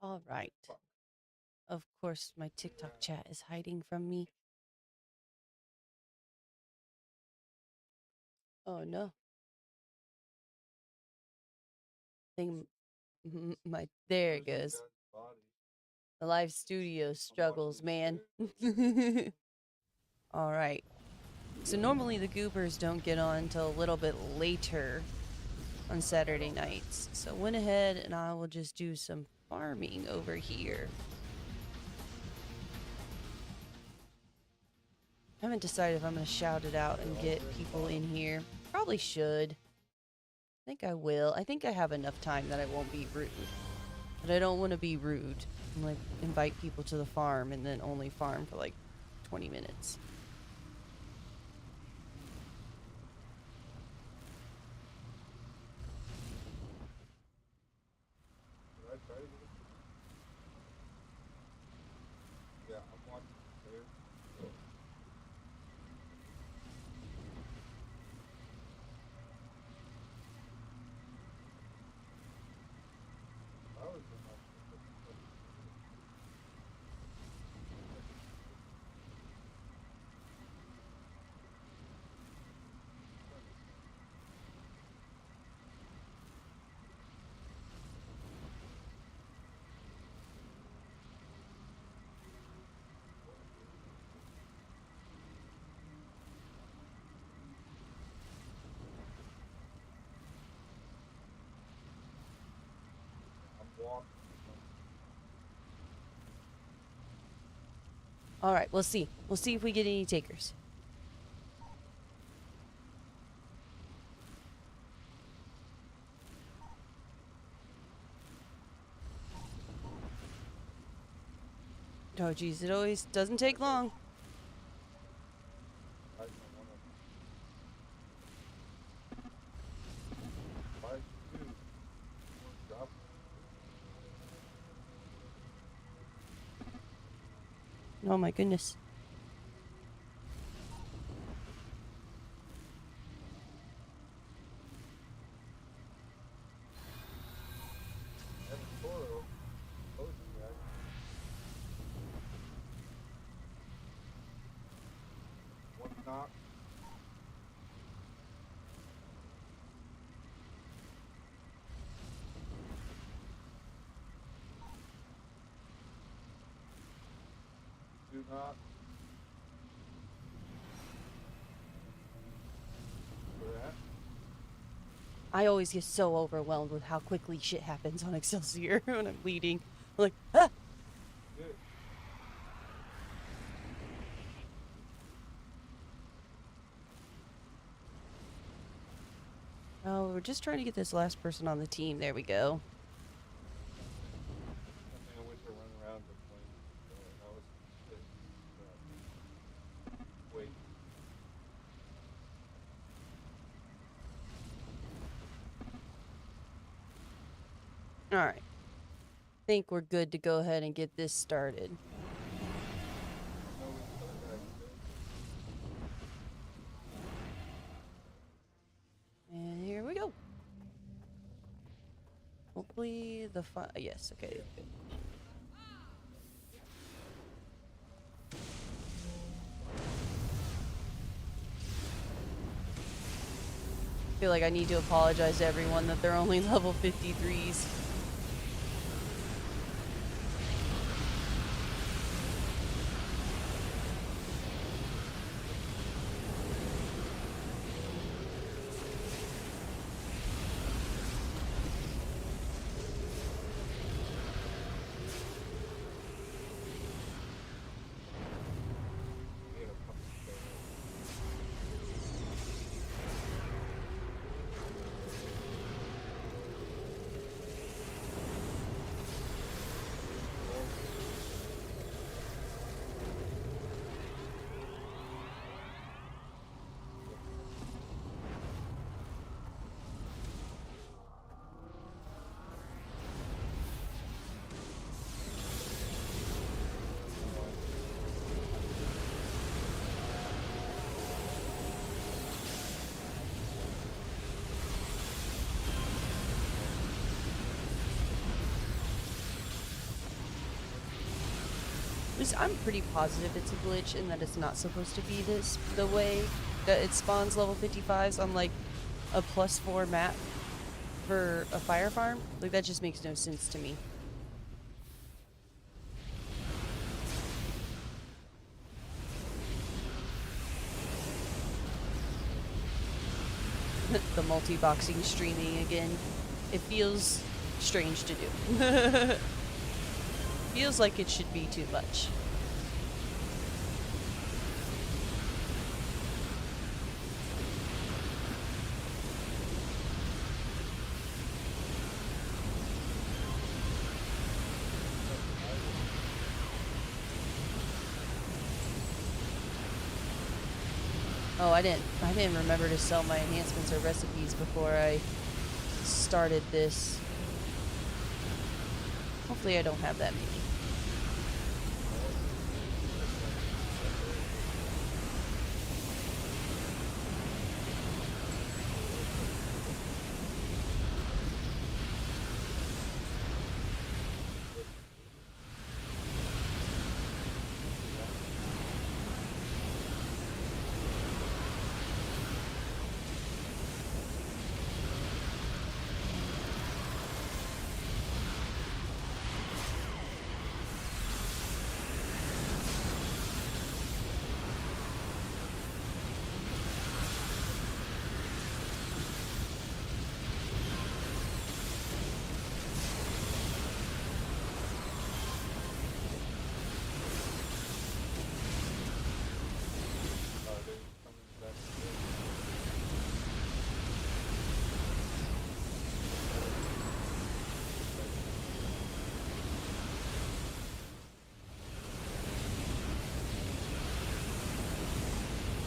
All right. Of course, my TikTok chat is hiding from me. Oh no. Thing my there it goes. The live studio struggles, man. All right. So normally the goobers don't get on until a little bit later on Saturday nights. So went ahead and I will just do some farming over here. I haven't decided if I'm going to shout it out and get people in here. Probably should. I think I will. I think I have enough time that I won't be rude. But I don't want to be rude and like invite people to the farm and then only farm for like 20 minutes. All right, we'll see. We'll see if we get any takers. Oh, geez, it always doesn't take long. Oh my goodness. Do not. I always get so overwhelmed with how quickly shit happens on Excelsior when I'm leading. I'm like, ah! Good. Oh, we're just trying to get this last person on the team. There we go. I wish I run around the plane. I was sick. Wait. All right. Think we're good to go ahead and get this started. And here we go. Hopefully the yes, okay. I feel like I need to apologize to everyone that they're only level 53s. I'm pretty positive it's a glitch and that it's not supposed to be the way that it spawns level 55s on like a +4 map for a fire farm. Like that just makes no sense to me. The multi-boxing streaming again. It feels strange to do. Feels like it should be too much. Oh, I didn't remember to sell my enhancements or recipes before I started this. Hopefully I don't have that many.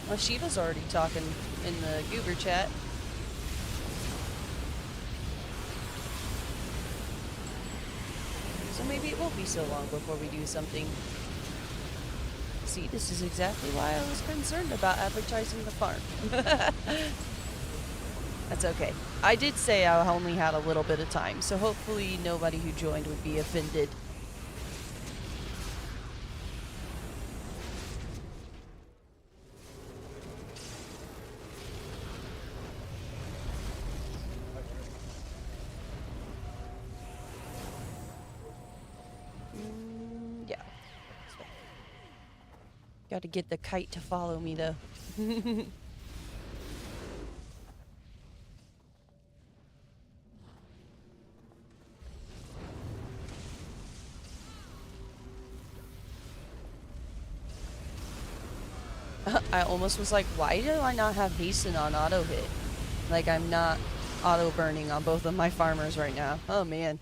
Well, Shiva's already talking in the Goober chat. So maybe it won't be so long before we do something. See, this is exactly why I was concerned about advertising the farm. That's okay. I did say I only had a little bit of time, so hopefully nobody who joined would be offended. Yeah. Got to get the kite to follow me, though. I almost was like, why do I not have hasten on auto hit? Like, I'm not auto burning on both of my farmers right now. Oh, man.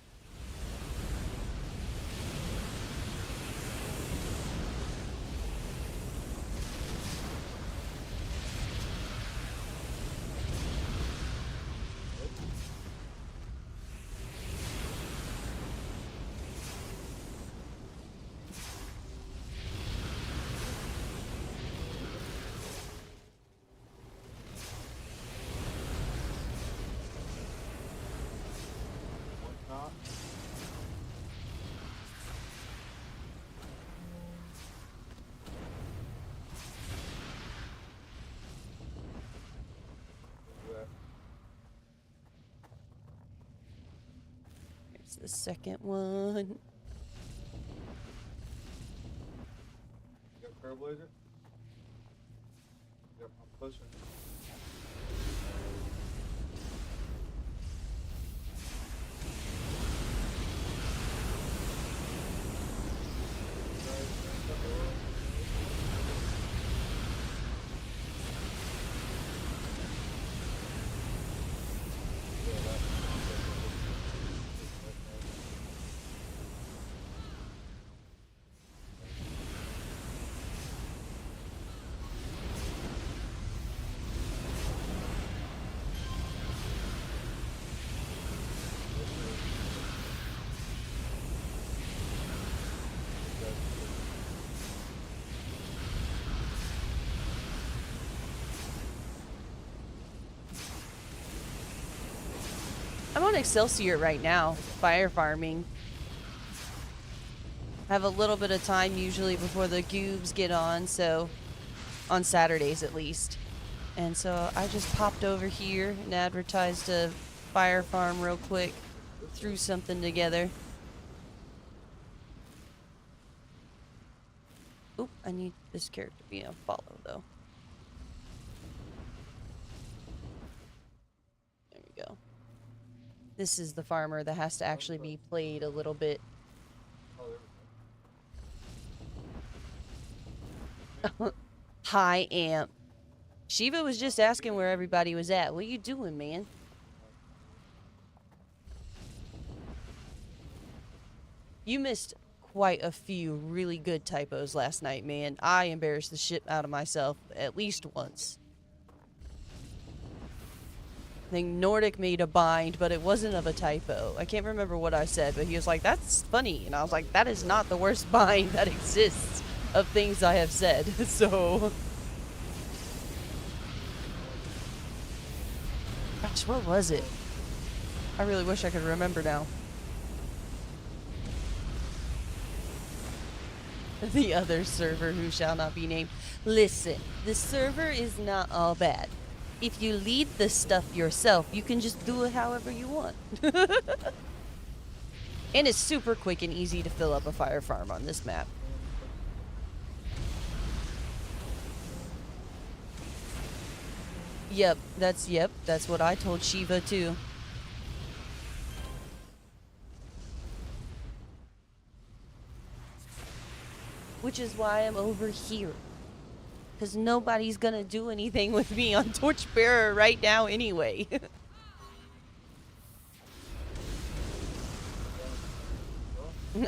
Here's the second one. You got Trailblazer? Yep, I'm pushing. I'm on Excelsior right now, fire farming. Have a little bit of time usually before the goobs get on, so on Saturdays at least. And so I just popped over here and advertised a fire farm real quick, threw something together. Oop, I need this character to be on follow though. There we go. This is the farmer that has to actually be played a little bit. Oh, there we go. High amp. Shiva was just asking where everybody was at. What are you doing, man? You missed quite a few really good typos last night, man. I embarrassed the shit out of myself at least once. I think Nordic made a bind, but it wasn't of a typo. I can't remember what I said, but he was like, that's funny. And I was like, that is not the worst bind that exists of things I have said. So... Gosh, what was it? I really wish I could remember now. The other server who shall not be named. Listen, the server is not all bad. If you lead the stuff yourself, you can just do it however you want. And it's super quick and easy to fill up a fire farm on this map. Yep, that's what I told Shiva too. Which is why I'm over here. Because nobody's gonna do anything with me on Torchbearer right now anyway.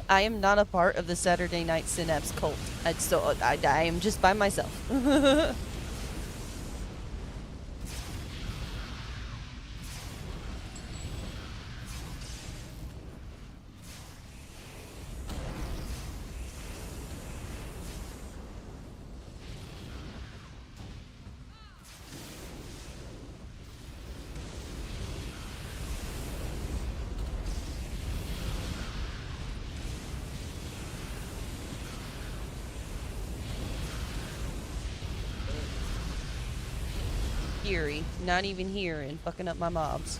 I am not a part of the Saturday Night Synapse cult. I am just by myself. Fury, not even here and fucking up my mobs.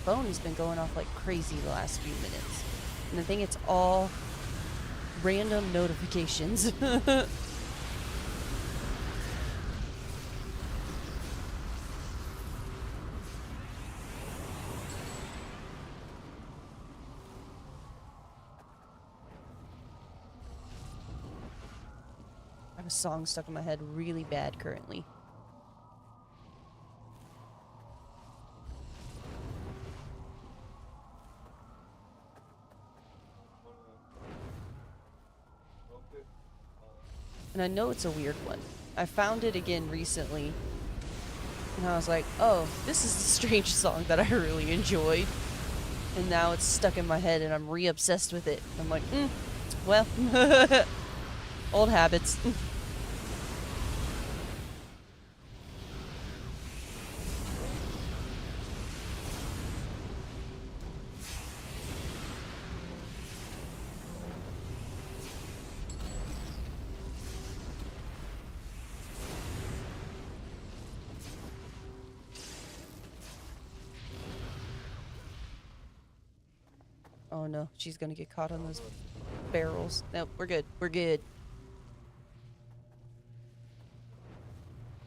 Phone has been going off like crazy the last few minutes. And I think it's all random notifications. I have a song stuck in my head really bad currently. And I know it's a weird one. I found it again recently. And I was like, oh, this is a strange song that I really enjoyed. And now it's stuck in my head and I'm re-obsessed with it. I'm like, well, old habits. Oh no, she's gonna get caught on those barrels. Nope, we're good. We're good.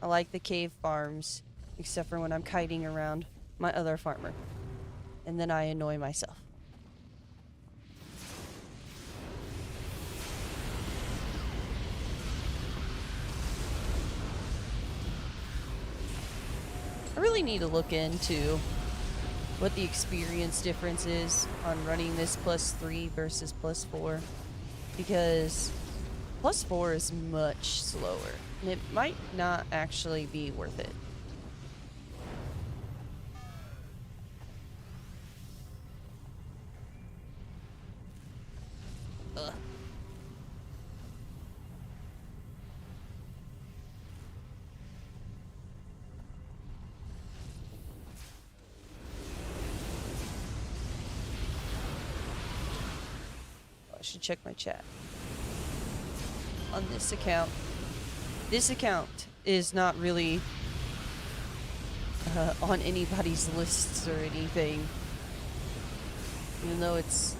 I like the cave farms, except for when I'm kiting around my other farmer. And then I annoy myself. I really need to look into what the experience difference is on running this +3 versus +4, because +4 is much slower, and it might not actually be worth it. Ugh. I should check my chat. On this account. This account is not really on anybody's lists or anything. Even though it's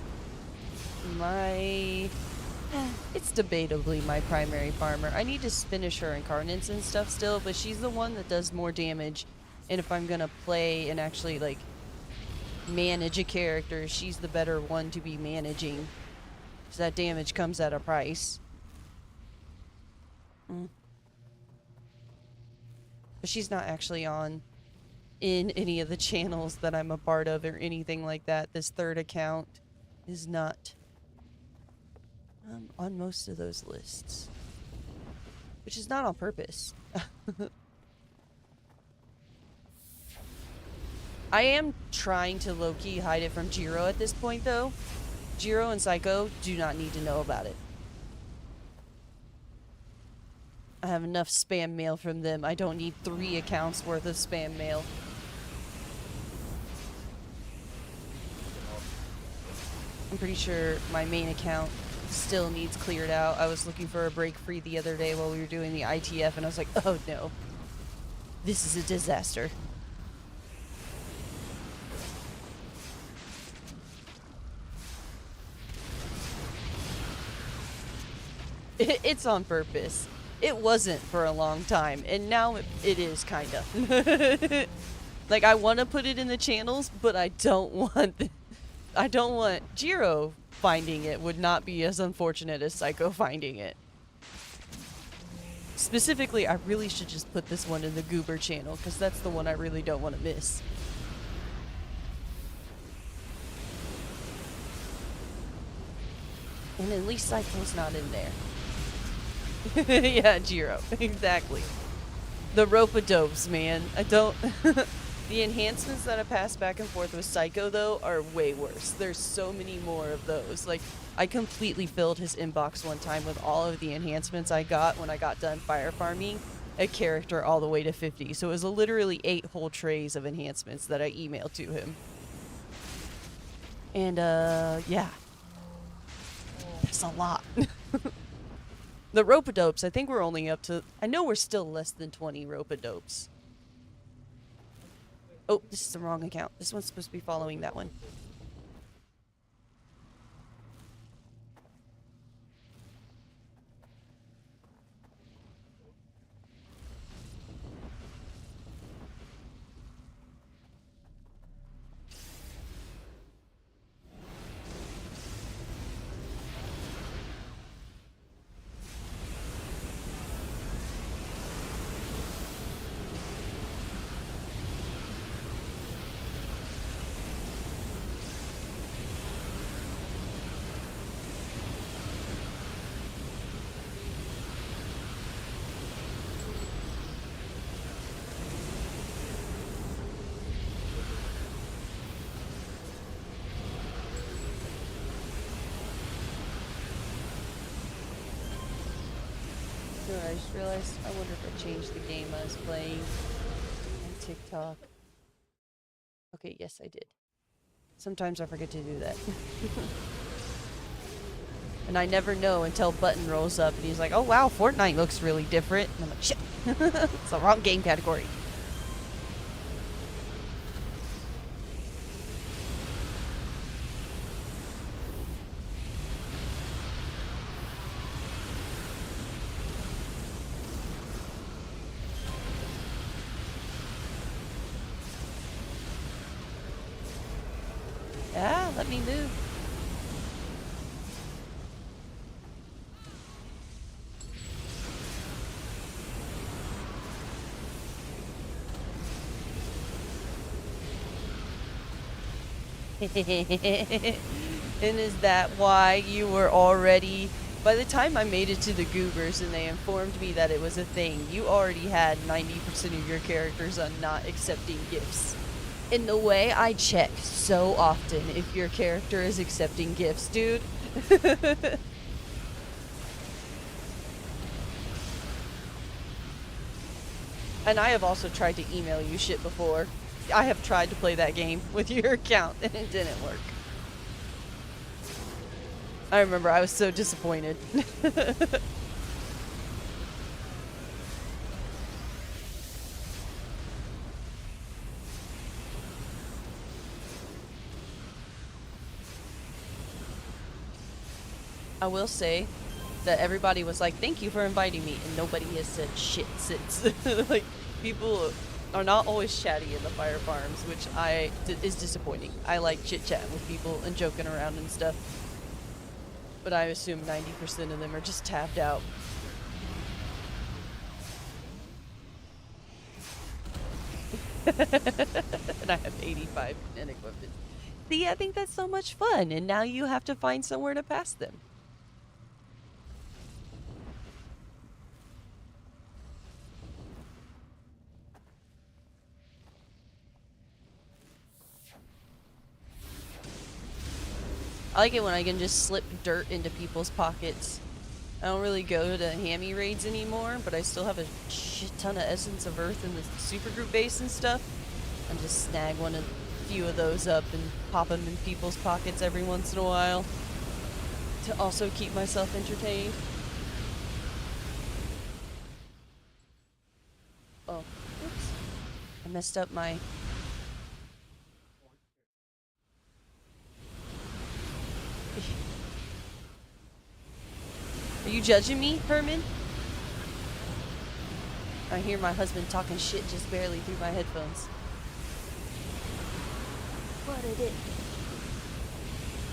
my... It's debatably my primary farmer. I need to finish her incarnates and stuff still, but she's the one that does more damage. And if I'm gonna play and actually, like, manage a character, she's the better one to be managing. Because that damage comes at a price. But she's not actually on in any of the channels that I'm a part of or anything like that. This third account is not on most of those lists. Which is not on purpose. I am trying to low-key hide it from Jiro at this point, though. Jiro and Psycho do not need to know about it. I have enough spam mail from them. I don't need 3 accounts worth of spam mail. I'm pretty sure my main account still needs cleared out. I was looking for a break free the other day while we were doing the ITF, and I was like, oh no. This is a disaster. It's on purpose. It wasn't for a long time, and now it is, kinda. Like, I want to put it in the channels, but I don't want... I don't want... Jiro finding it would not be as unfortunate as Psycho finding it. Specifically, I really should just put this one in the Goober channel, because that's the one I really don't want to miss. And at least Psycho's not in there. Yeah, Jiro. Exactly. The rope-a-dopes, man. I don't... The enhancements that I pass back and forth with Psycho, though, are way worse. There's so many more of those. Like, I completely filled his inbox one time with all of the enhancements I got when I got done fire farming a character all the way to 50. So it was literally 8 whole trays of enhancements that I emailed to him. And, yeah. That's a lot. The rope-a-dopes, I think we're only up to... I know we're still less than 20 rope-a-dopes. Oh, this is the wrong account. This one's supposed to be following that one. I just realized, I wonder if I changed the game I was playing on TikTok. Okay, yes I did. Sometimes I forget to do that. And I never know until Button rolls up and he's like, oh wow, Fortnite looks really different. And I'm like, shit, it's the wrong game category. Yeah, let me move. And is that why you were already... By the time I made it to the Goobers and they informed me that it was a thing, you already had 90% of your characters on not accepting gifts. In the way I check so often if your character is accepting gifts, dude. And I have also tried to email you shit before. I have tried to play that game with your account and it didn't work. I remember I was so disappointed. I will say that everybody was like, thank you for inviting me, and nobody has said shit since. Like, people are not always chatty in the fire farms, which is disappointing. I like chit-chatting with people and joking around and stuff. But I assume 90% of them are just tapped out. And I have 85 in equipment. See, I think that's so much fun, and now you have to find somewhere to pass them. I like it when I can just slip dirt into people's pockets. I don't really go to hammy raids anymore, but I still have a shit ton of Essence of Earth in the supergroup base and stuff. And just snag a few of those up and pop them in people's pockets every once in a while. To also keep myself entertained. Oh, oops. I messed up my... Are you judging me, Herman? I hear my husband talking shit just barely through my headphones. What I did?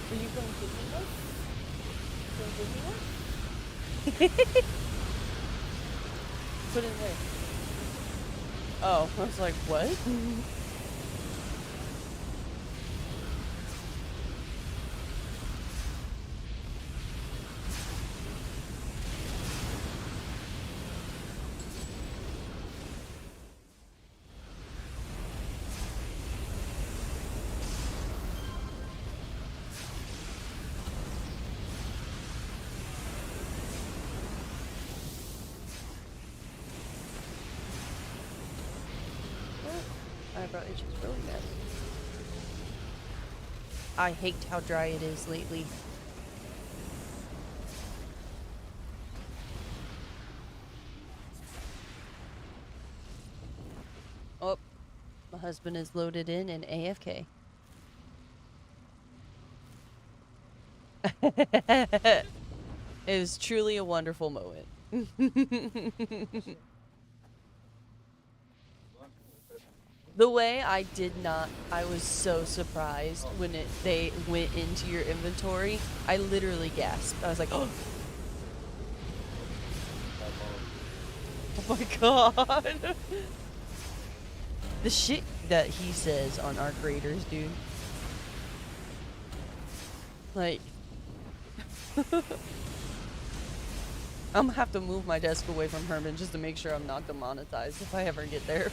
Are you going to Disney World? Going to Disney World? Put in where? Oh, I was like, what? Eyebrow itch is really bad. I hate how dry it is lately. Oh, my husband is loaded in and AFK. It is truly a wonderful moment. The way I was so surprised when they went into your inventory. I literally gasped. I was like, oh. Oh my god. The shit that he says on our graders, dude. Like, I'm gonna have to move my desk away from Herman just to make sure I'm not demonetized if I ever get there.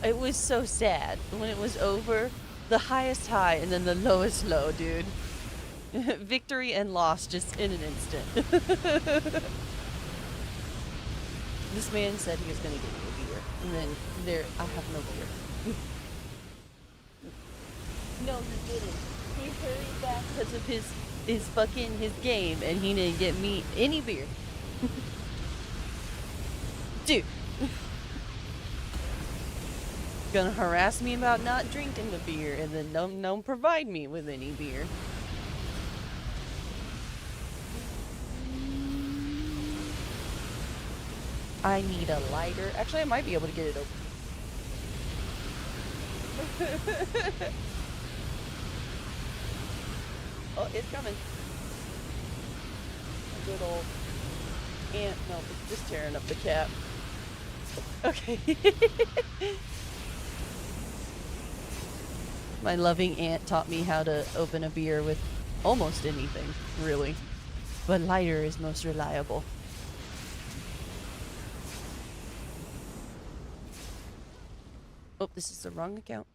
It was so sad when it was over. The highest high and then the lowest low, dude. Victory and loss just in an instant. This man said he was gonna get me a beer, and then I have no beer. No, he didn't. He hurried back because of his game, and he didn't get me any beer. Dude. Gonna harass me about not drinking the beer, and then don't provide me with any beer. I need a lighter. Actually, I might be able to get it open. Oh, it's coming. A good old ant. No, it's just tearing up the cap. Okay. My loving aunt taught me how to open a beer with almost anything, really. But lighter is most reliable. Oh, this is the wrong account.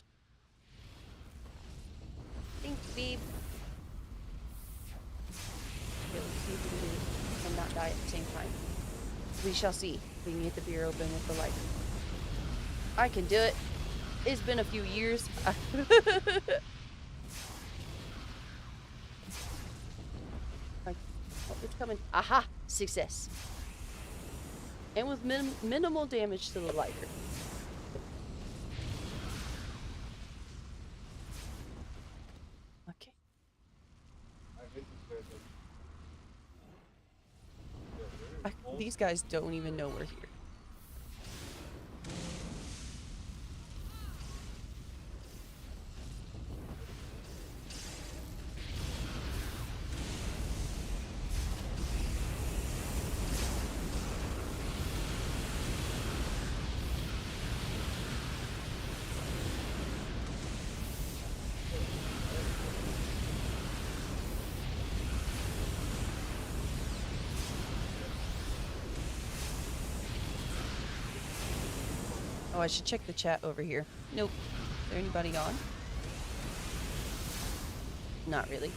Thanks, babe. Okay, let's see if we can do it and not die at the same time. We shall see if we can get the beer open with the lighter. I can do it. It's been a few years. Oh, it's coming. Aha! Success. And with minimal damage to the lighter. Okay. I hate this guy. These guys don't even know we're here. Oh, I should check the chat over here. Nope. Is there anybody on? Not really.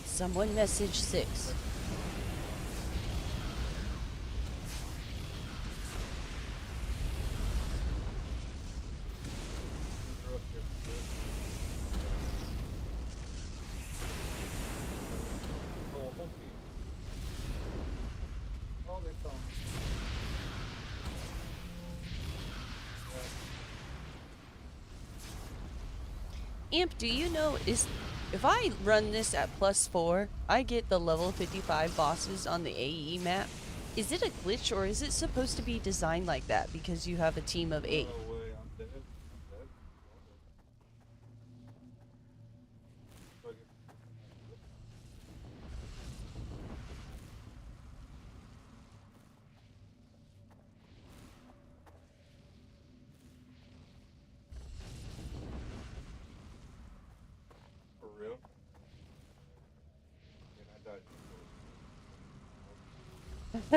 Someone message 6. Imp, do you know, if I run this at +4, I get the level 55 bosses on the AE map? Is it a glitch or is it supposed to be designed like that because you have a team of 8? No way, I'm dead. I'm dead. So I get- For real? And I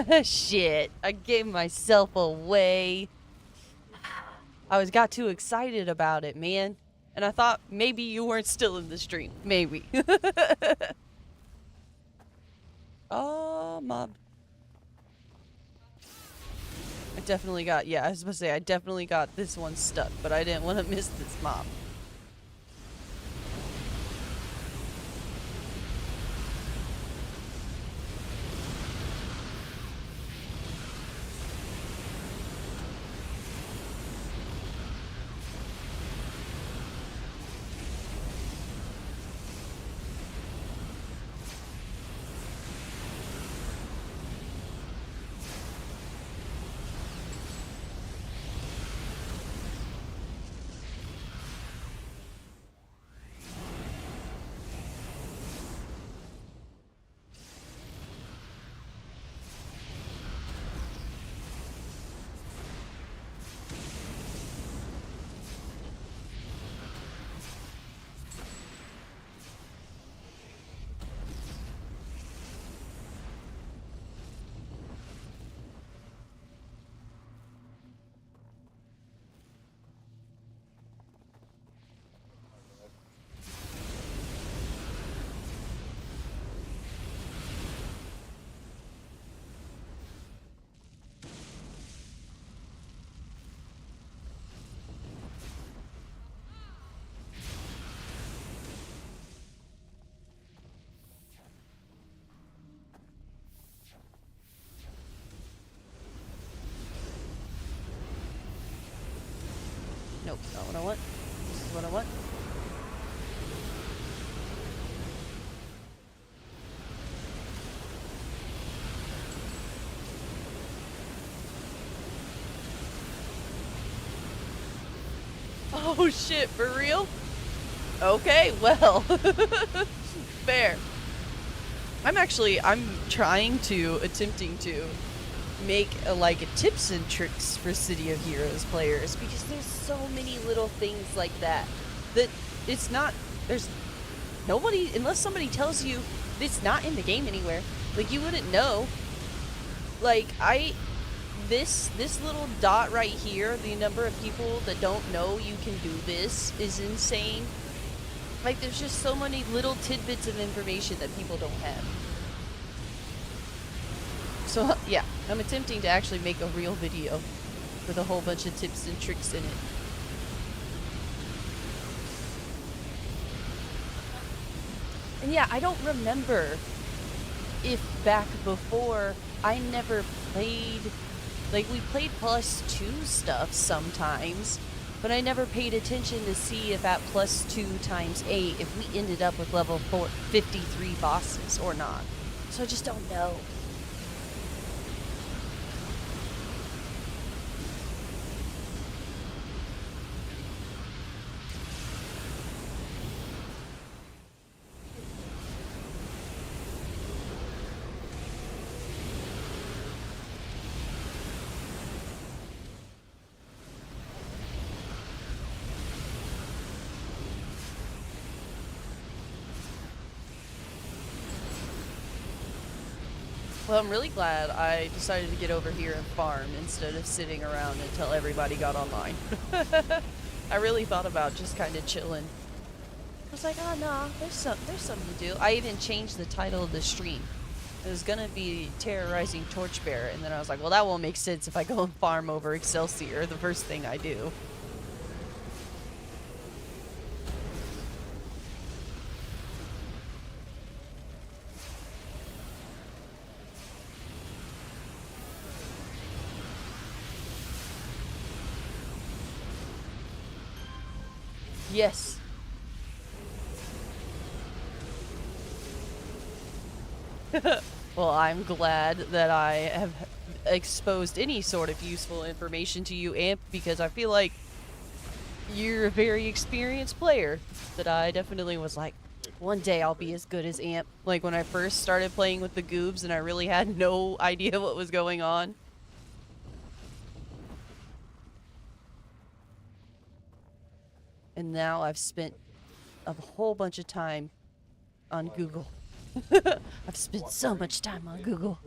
died. Shit, I gave myself away. I got too excited about it, man. And I thought maybe you weren't still in the stream. Maybe. Oh, mob. I definitely got, yeah, I was supposed to say, I definitely got this one stuck, but I didn't want to miss this mob. Nope, not what I want. This is what I want. Oh shit, for real? Okay, well. Fair. I'm attempting to make like tips and tricks for City of Heroes players because there's so many little things like that it's not, there's nobody, unless somebody tells you it's not in the game anywhere, like you wouldn't know. Like this little dot right here, the number of people that don't know you can do this is insane. Like there's just so many little tidbits of information that people don't have. So yeah, I'm attempting to actually make a real video with a whole bunch of tips and tricks in it. And yeah, I don't remember if back before I never played, like we played +2 stuff sometimes, but I never paid attention to see if at +2 × 8, if we ended up with level 53 bosses or not. So I just don't know. Well, I'm really glad I decided to get over here and farm instead of sitting around until everybody got online. I really thought about just kind of chilling. I was like, oh no, there's something to do. I even changed the title of the stream. It was gonna be terrorizing Torchbearer, and then I was like, well, that won't make sense if I go and farm over Excelsior, the first thing I do. Yes. Well, I'm glad that I have exposed any sort of useful information to you, Amp, because I feel like you're a very experienced player. That I definitely was like, one day I'll be as good as Amp. Like when I first started playing with the goobs and I really had no idea what was going on. And now I've spent a whole bunch of time on Google. I've spent so much time on Google.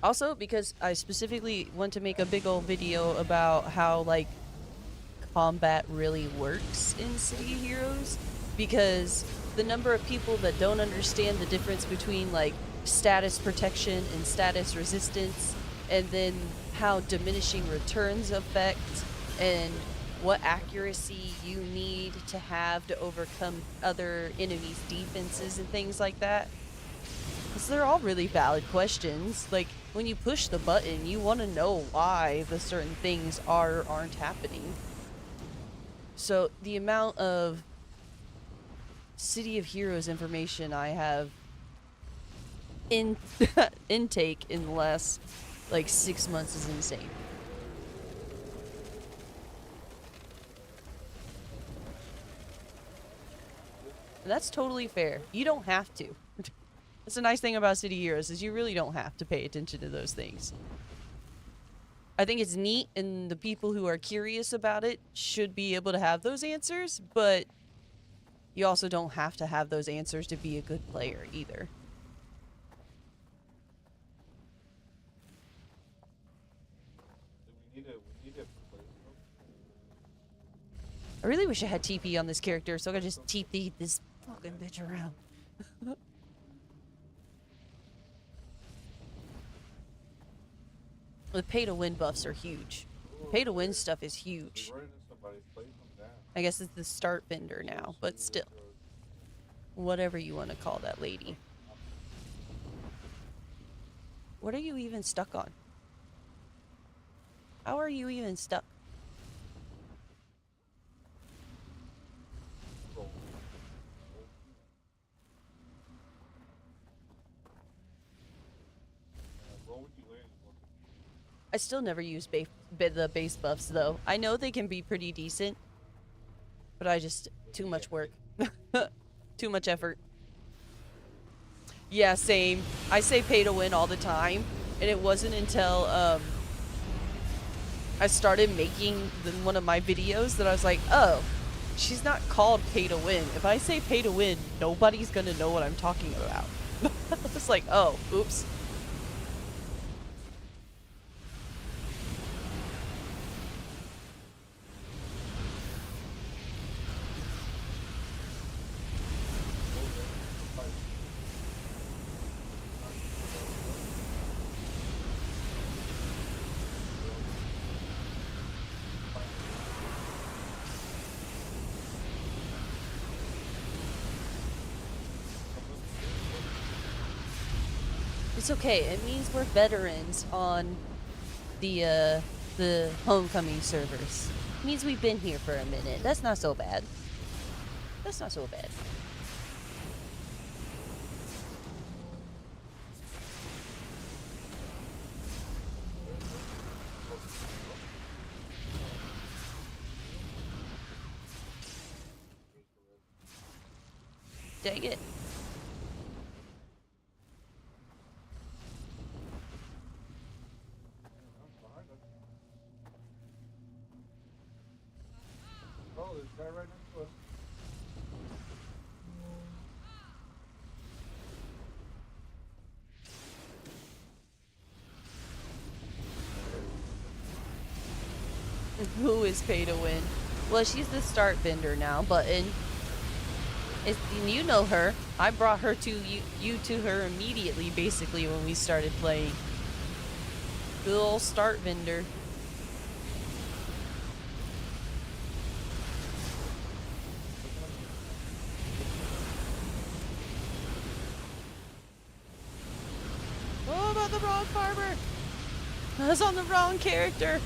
Also, because I specifically want to make a big old video about how, like, combat really works in City of Heroes. Because the number of people that don't understand the difference between, like, status protection and status resistance, and then how diminishing returns affect, and what accuracy you need to have to overcome other enemies' defenses and things like that. So they're all really valid questions. Like, when you push the button, you want to know why the certain things are or aren't happening. So the amount of City of Heroes information I have in intake in the last, like, 6 months is insane. And that's totally fair. You don't have to. That's a nice thing about City Heroes, is you really don't have to pay attention to those things. I think it's neat, and the people who are curious about it should be able to have those answers, but you also don't have to have those answers to be a good player either. We need to play them. I really wish I had TP on this character so I could just TP this fucking bitch around. The pay-to-win buffs are huge. Pay-to-win stuff is huge. I guess it's the start vendor now, but still. Whatever you want to call that lady. What are you even stuck on? How are you even stuck? I still never use the base buffs though. I know they can be pretty decent, but I just too much work. Too much effort. Yeah, same. I say pay to win all the time, and it wasn't until I started making one of my videos that I was like, oh, she's not called pay to win. If I say pay to win, nobody's gonna know what I'm talking about. I was like, oh, oops. It's okay. It means we're veterans on the homecoming servers. It means we've been here for a minute. That's not so bad. That's not so bad. Dang it. Oh, there's a guy right next to us. Who is pay to win? Well, she's the start vendor now, Button. You know her. I brought her to you to her immediately, basically, when we started playing. Good old start vendor. Oh, I'm on the wrong farmer. I was on the wrong character.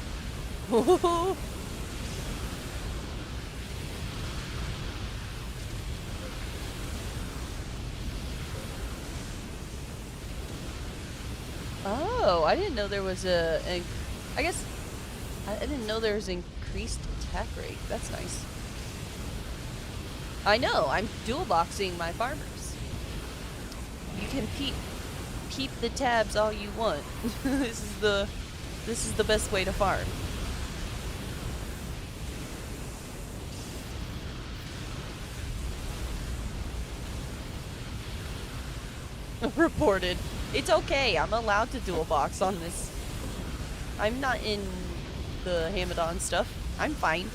Oh, I didn't know there was I guess I didn't know there was increased attack rate. That's nice. I know. I'm dual boxing my farmers. You can peep the tabs all you want. This is the best way to farm. Reported. It's okay. I'm allowed to dual box on this. I'm not in the Hamadan stuff. I'm fine.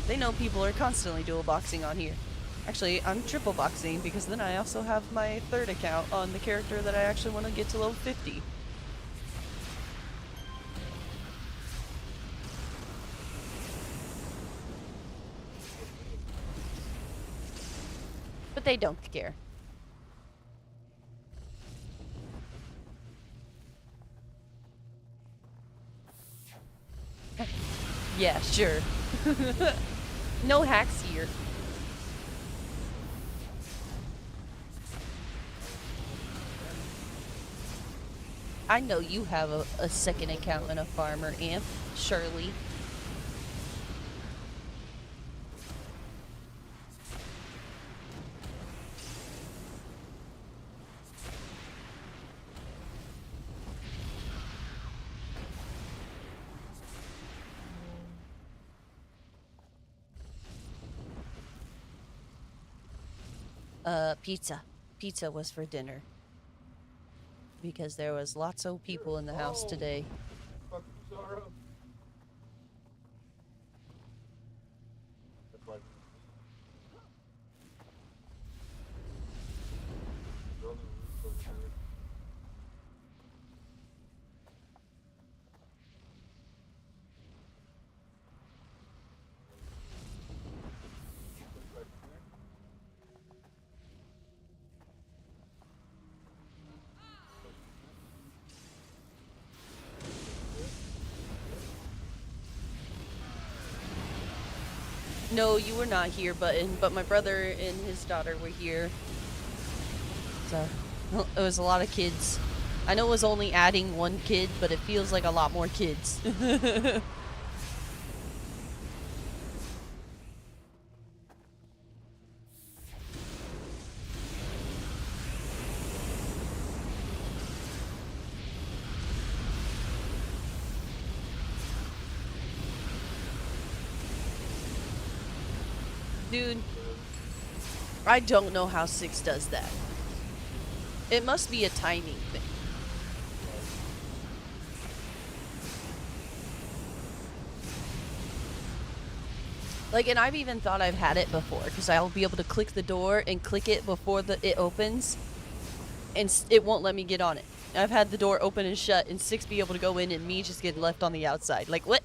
They know people are constantly dual boxing on here. Actually, I'm triple boxing because then I also have my third account on the character that I actually want to get to level 50. But they don't care. Yeah, sure. No hacks here. I know you have a second account and a farmer, Amp. Shirley. Pizza. Pizza was for dinner. Because there was lots of people in the house today. Fucking sorrow. That's why. Go on the roof over here. Look back in there. No, you were not here, but my brother and his daughter were here. So, it was a lot of kids. I know it was only adding one kid, but it feels like a lot more kids. Dude, I don't know how 6 does that. It must be a timing thing. Like, and I've even thought I've had it before, because I'll be able to click the door and click it before it opens, and it won't let me get on it. I've had the door open and shut, and 6 be able to go in, and me just get left on the outside. Like, what?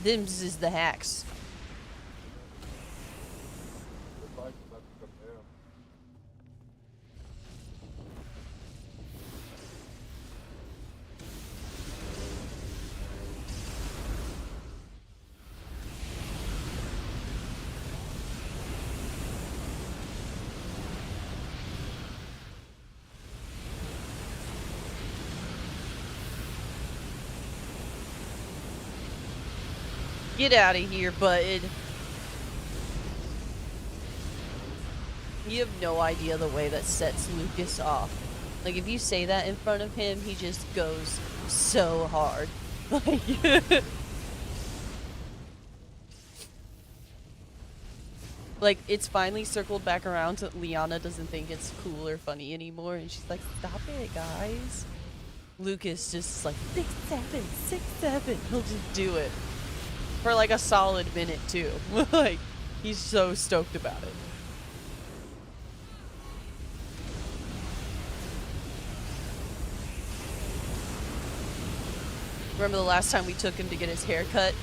Them's is the hacks. The bike's about to come down. Get out of here, bud. You have no idea the way that sets Lucas off. Like, if you say that in front of him, he just goes so hard. Like, like, it's finally circled back around to Liana doesn't think it's cool or funny anymore, and she's like, stop it, guys. Lucas just like, 6, 7, 6, 7. He'll just do it. For like a solid minute, too. Like, he's so stoked about it. Remember the last time we took him to get his hair cut?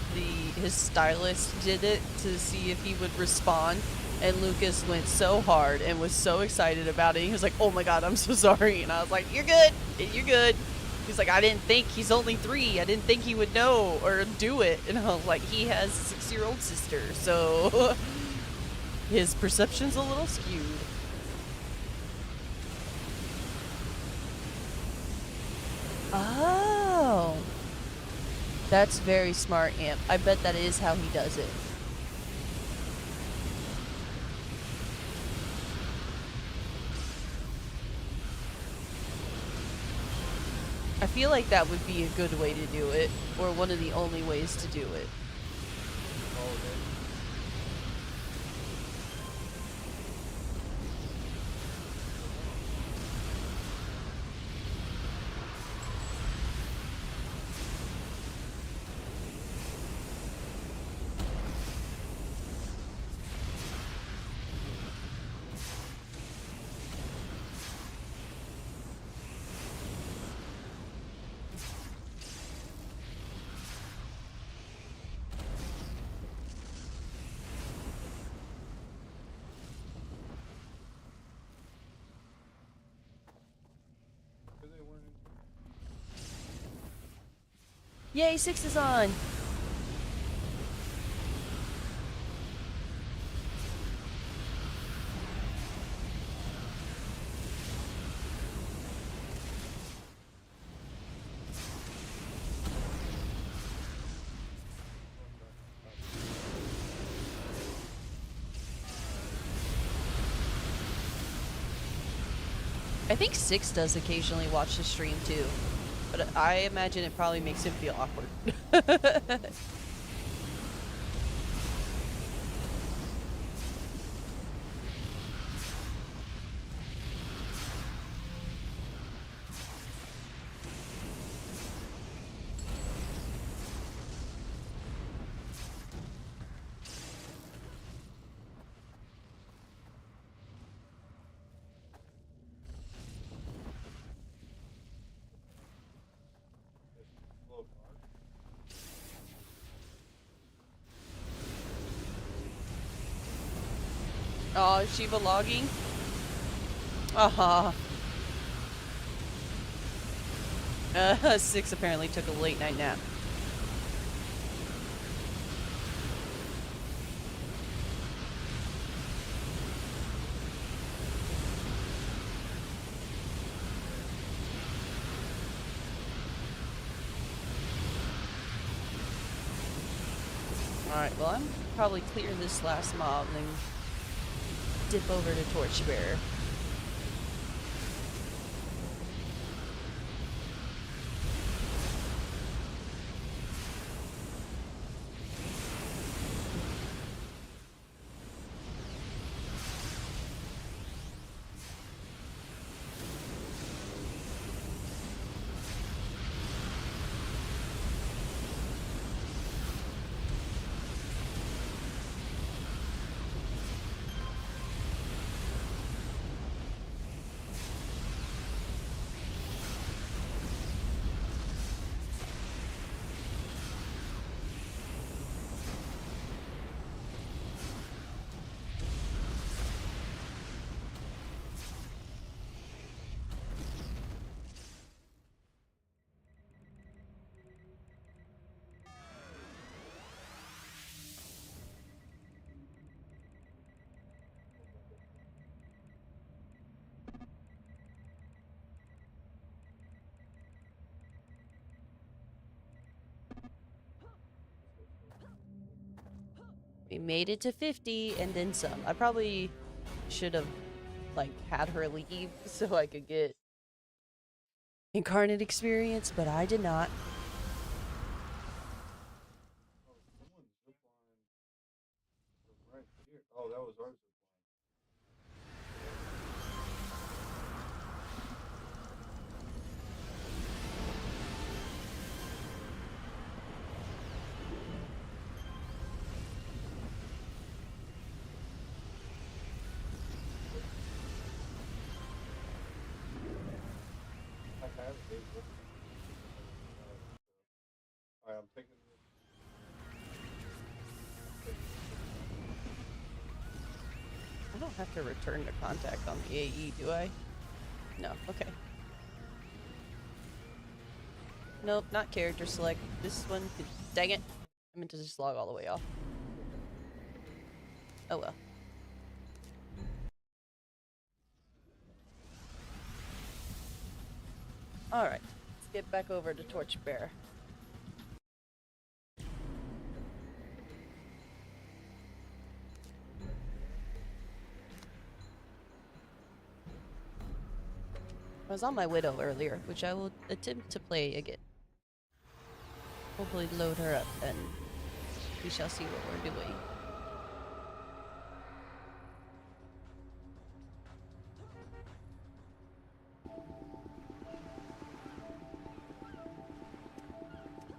His stylist did it to see if he would respond. And Lucas went so hard and was so excited about it. He was like, oh my god, I'm so sorry. And I was like, you're good. You're good. He's like, I didn't think, he's only 3. I didn't think he would know or do it. And I was like, he has a 6-year-old sister, so his perception's a little skewed. Oh. That's very smart, Amp. I bet that is how he does it. I feel like that would be a good way to do it, or one of the only ways to do it. Yay, 6 is on! I think 6 does occasionally watch the stream too, but I imagine it probably makes him feel awkward. Oh, is she vlogging? Aha. 6 apparently took a late night nap. Alright, well, I'm probably clear this last mob and then dip over to Torchbearer. We made it to 50 and then some. I probably should have, like, had her leave so I could get incarnate experience, but I did not. Oh, someone ziplined right here. Oh, that was our zipline. I have a zipline. Alright, I'm taking this. I don't have to return to contact on the AE, do I? No, okay. Nope, not character select. This one, dang it. I meant to just log all the way off. Oh well. Alright, let's get back over to Torchbearer. I was on my Widow earlier, which I will attempt to play again. Hopefully load her up and we shall see what we're doing.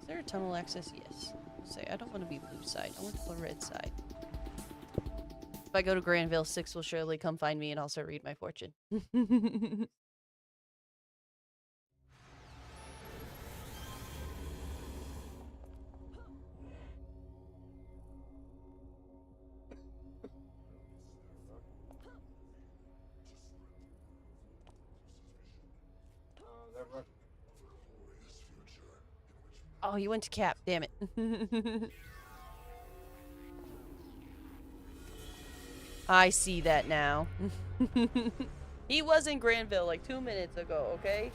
Is there a tunnel access? Yes. Say, I don't want to be blue side. I want the red side. If I go to Granville, 6 will surely come find me and also read my fortune. That rock. Oh, you went to Cap. Damn it. I see that now. He was in Granville like 2 minutes ago, okay?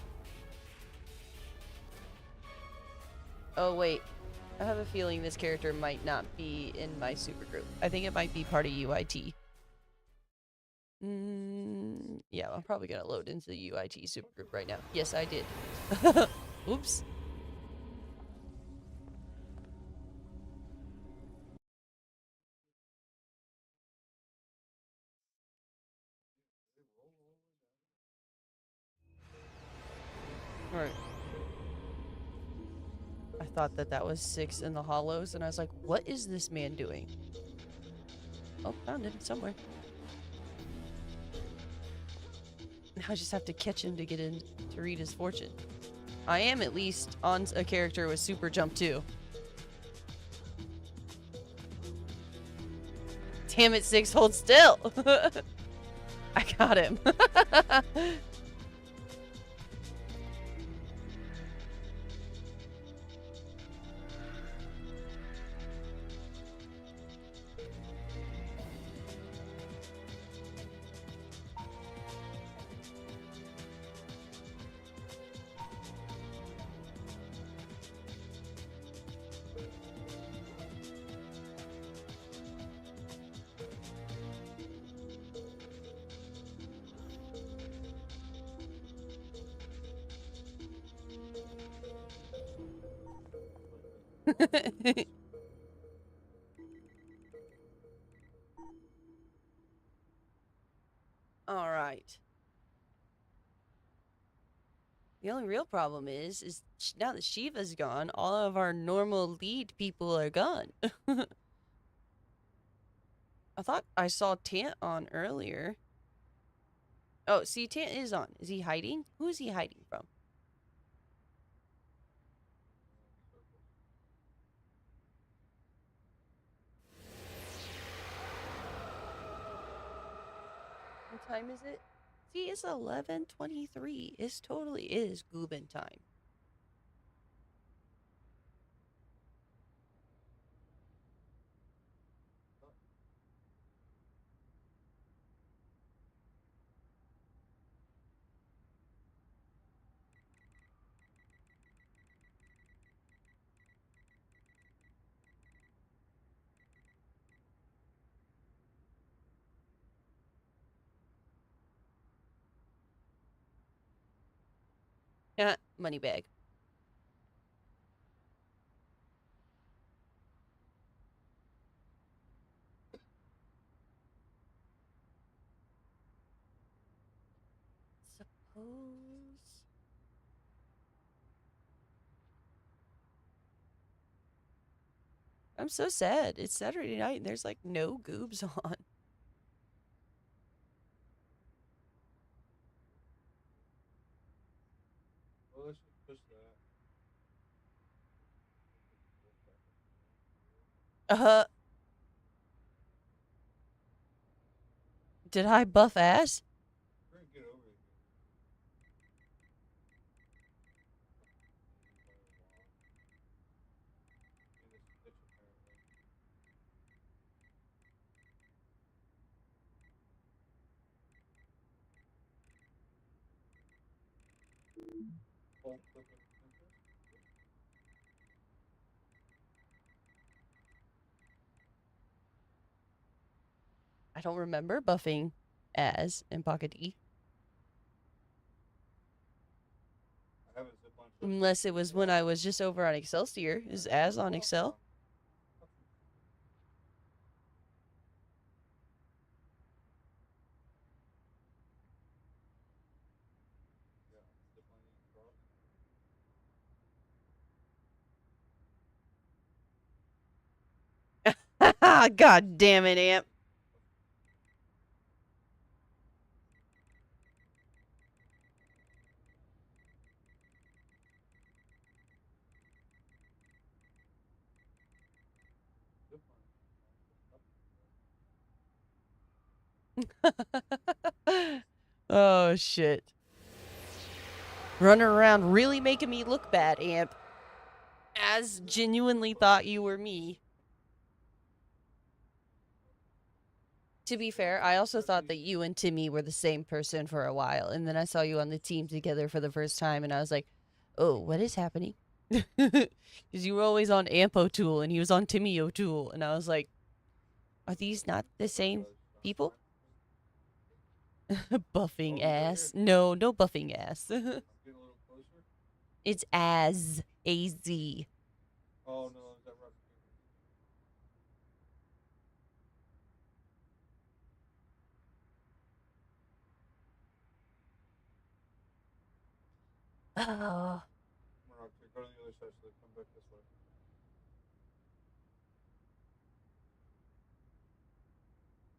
Oh, wait. I have a feeling this character might not be in my supergroup. I think it might be part of UIT. Yeah, I'm probably gonna load into the UIT supergroup right now. Yes, I did. Oops. Alright. I thought that that was 6 in the hollows, and I was like, what is this man doing? Oh, found him somewhere. Now I just have to catch him to get in to read his fortune. I am at least on a character with super jump too. Damn it, 6, hold still! I got him. All right. The only real problem is now that Shiva's gone, all of our normal lead people are gone. I thought I saw Tant on earlier. Oh, see, Tant is on. Is he hiding? Who is he hiding from? What time is it? See, it's 11:23. It totally is Goobin time. Yeah, money bag. Suppose. I'm so sad. It's Saturday night and there's like no goobs on. Well, let's just push that. Uh, did I buff ass? We're gonna get over here. In this pitch, apparently. Full clip of Imperious. I don't remember buffing as in Pocket E. I have a zip line. Unless it was when I was just over on Excelsior. Is as on Excel? Yeah, zip lining across. God damn it, Amp. Zip lining. Oh, shit. Running around really making me look bad, Amp. As genuinely thought you were me. To be fair, I also thought that you and Timmy were the same person for a while, and then I saw you on the team together for the first time, and I was like, oh, what is happening? Because you were always on Amp O'Toole, and he was on Timmy O'Toole, and I was like, are these not the same people? Buffing ass. No, no buffing ass. I'm getting a little closer. It's as A-Z. Oh no, is that rock? Oh. Rock, go to the other side so they come back this way.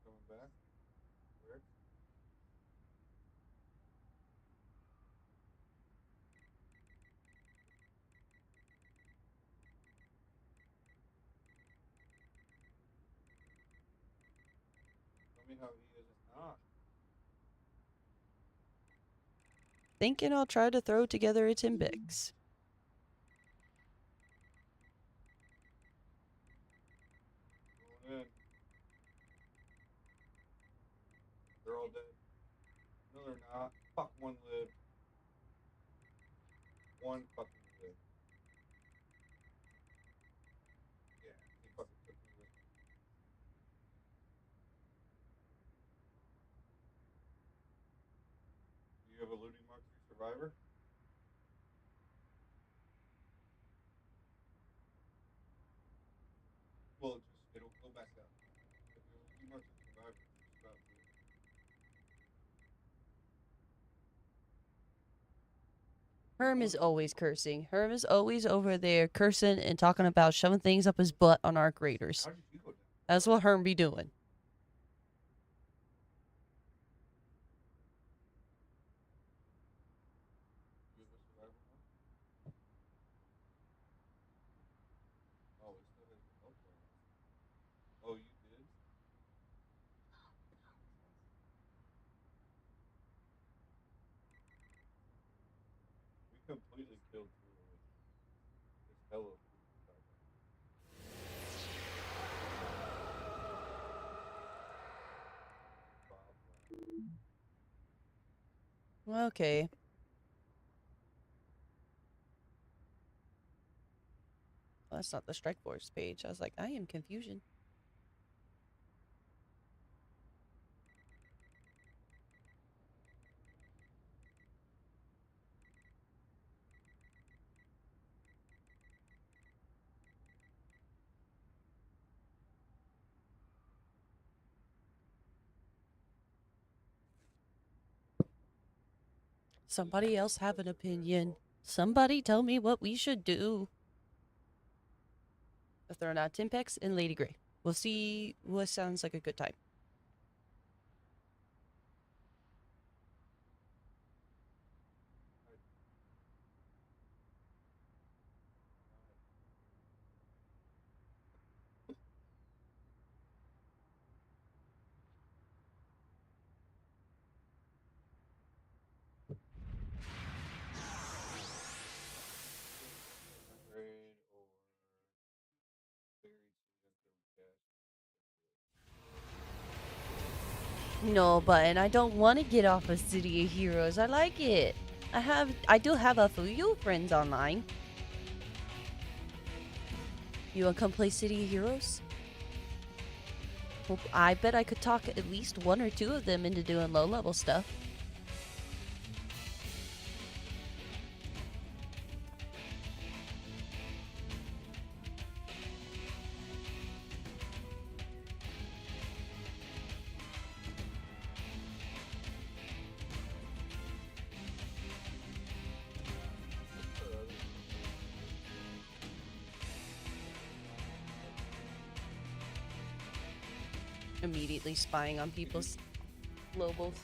Coming back. Where? Tell me how he isn't not. Thinking I'll try to throw together a Timbix. Going in. They're all dead. No, they're not. Fuck, one lived. One fucking lived. Yeah, he fucking took me with him. Do you have a looting mark 3 survivor? Herm is always cursing. Herm is always over there cursing and talking about shoving things up his butt on our graders. How did you go down? That's what Herm be doing. You have a survival now? Oh, it still has the health bar on. Oh, you did? We completely killed through it. There's hella food to talk about. Bob left. Okay. Well, that's not the Strike Force page. I was like, I am confusion. Somebody else have an opinion. Somebody tell me what we should do. If they're not Timpex and Lady Grey. We'll see what sounds like a good time. Raid or buried season cash. No, Button, I don't want to get off of City of Heroes. I like it. I do have a few friends online. You want to come play City of Heroes? Well, I bet I could talk at least one or two of them into doing low-level stuff. Immediately spying on people's globals.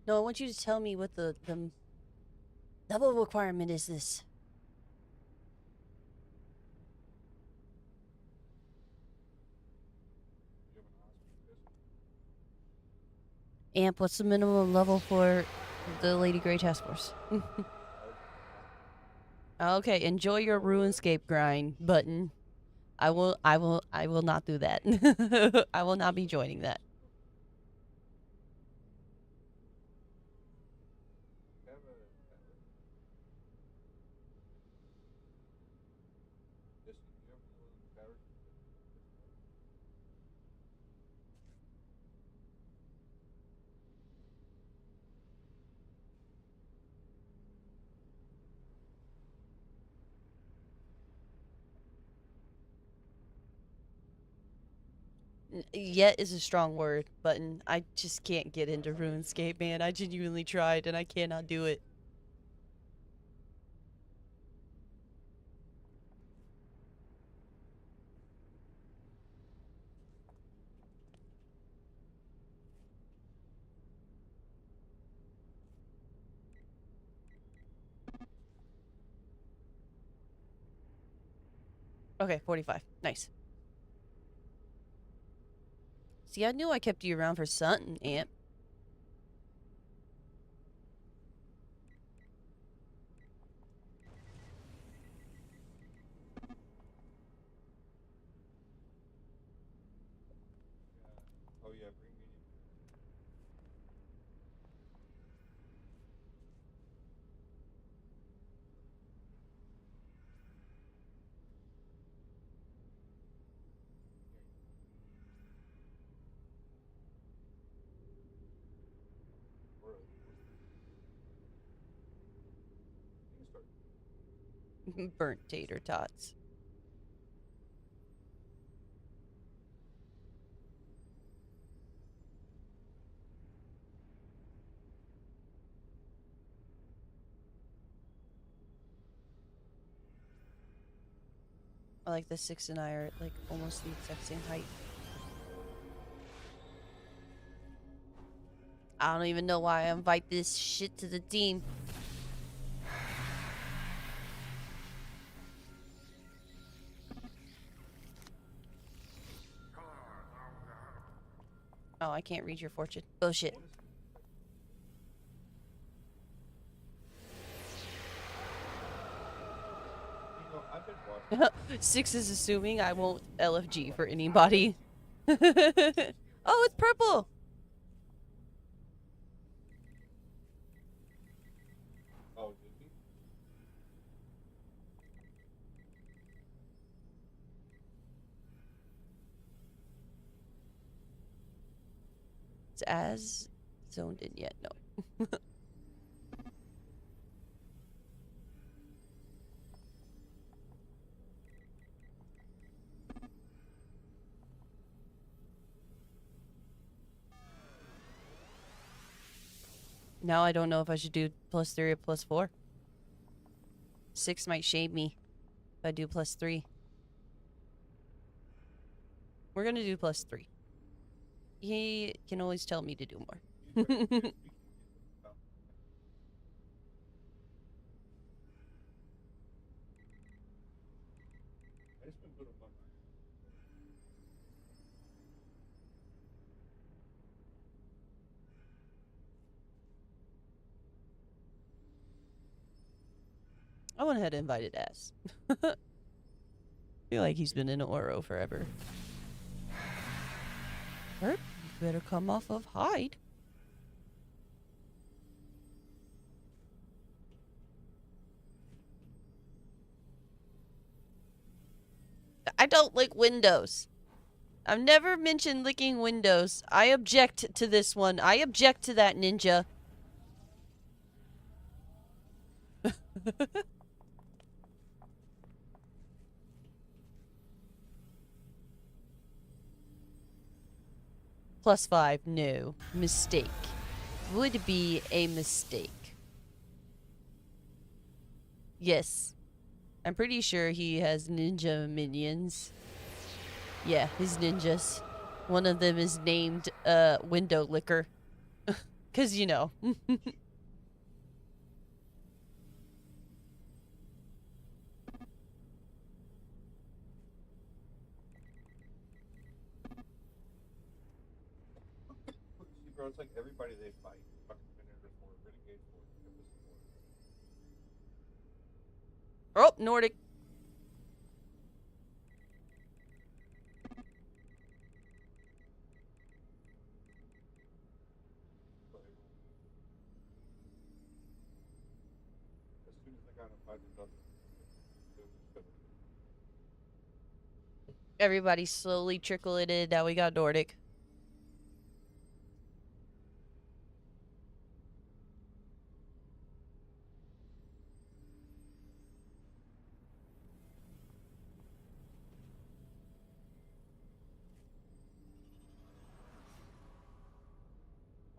No, I want you to tell me what the level requirement is this. You have an hospice pistol? Amp, what's the minimum level for the Lady Grey Task Force? Okay, enjoy your RuneScape grind, Button. I will not do that. I will not be joining that. Have a tablet? Yes, you have one of those batteries with the Yet is a strong word, Button. I just can't get into RuneScape, man. I genuinely tried and I cannot do it. Okay, 45. Nice. See, I knew I kept you around for something, Amp. yeah. Oh yeah, bring medium. Burnt tater tots. I like the 6 and I are like almost the exact same height. I don't even know why I invite this shit to the team. Oh, I can't read your fortune. Bullshit. I've been watching. 6 is assuming I won't LFG for anybody. Oh, it's purple! Oh, did he? It's as zoned in yet, no. Now I don't know if I should do +3 or +4. 6 might shame me if I do +3. We're gonna do +3. He can always tell me to do more. He's right. We can get this out. I just been putting one. 'I went ahead and invited Ass. Feel like he's been in Oro forever. Herb, you better come off of hide. I don't lick windows. I've never mentioned licking windows. I object to this one. I object to that, ninja. +5, no. Mistake. Would be a mistake. Yes. I'm pretty sure he has ninja minions. Yeah, his ninjas. One of them is named, Window Licker. 'Cause, you know. See, bro, it's like everybody they fight, fucking Vinegars for, Renegades for, Tempest for. Oh, Nordic. But as soon as they got to fight another, it was gonna. Everybody slowly trickling in. Now we got Nordic.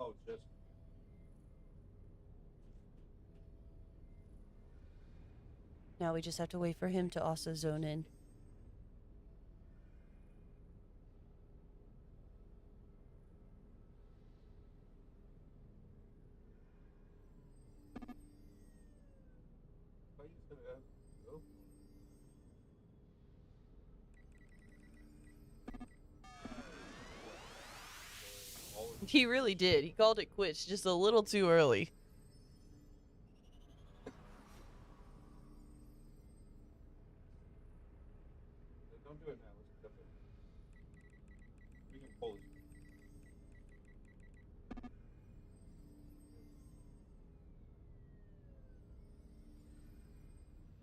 Oh, just. Now we just have to wait for him to also zone in. Why you gonna have to go for? All in. He really did. He called it quits just a little too early. Don't do it now. Let's step it. We can pull it.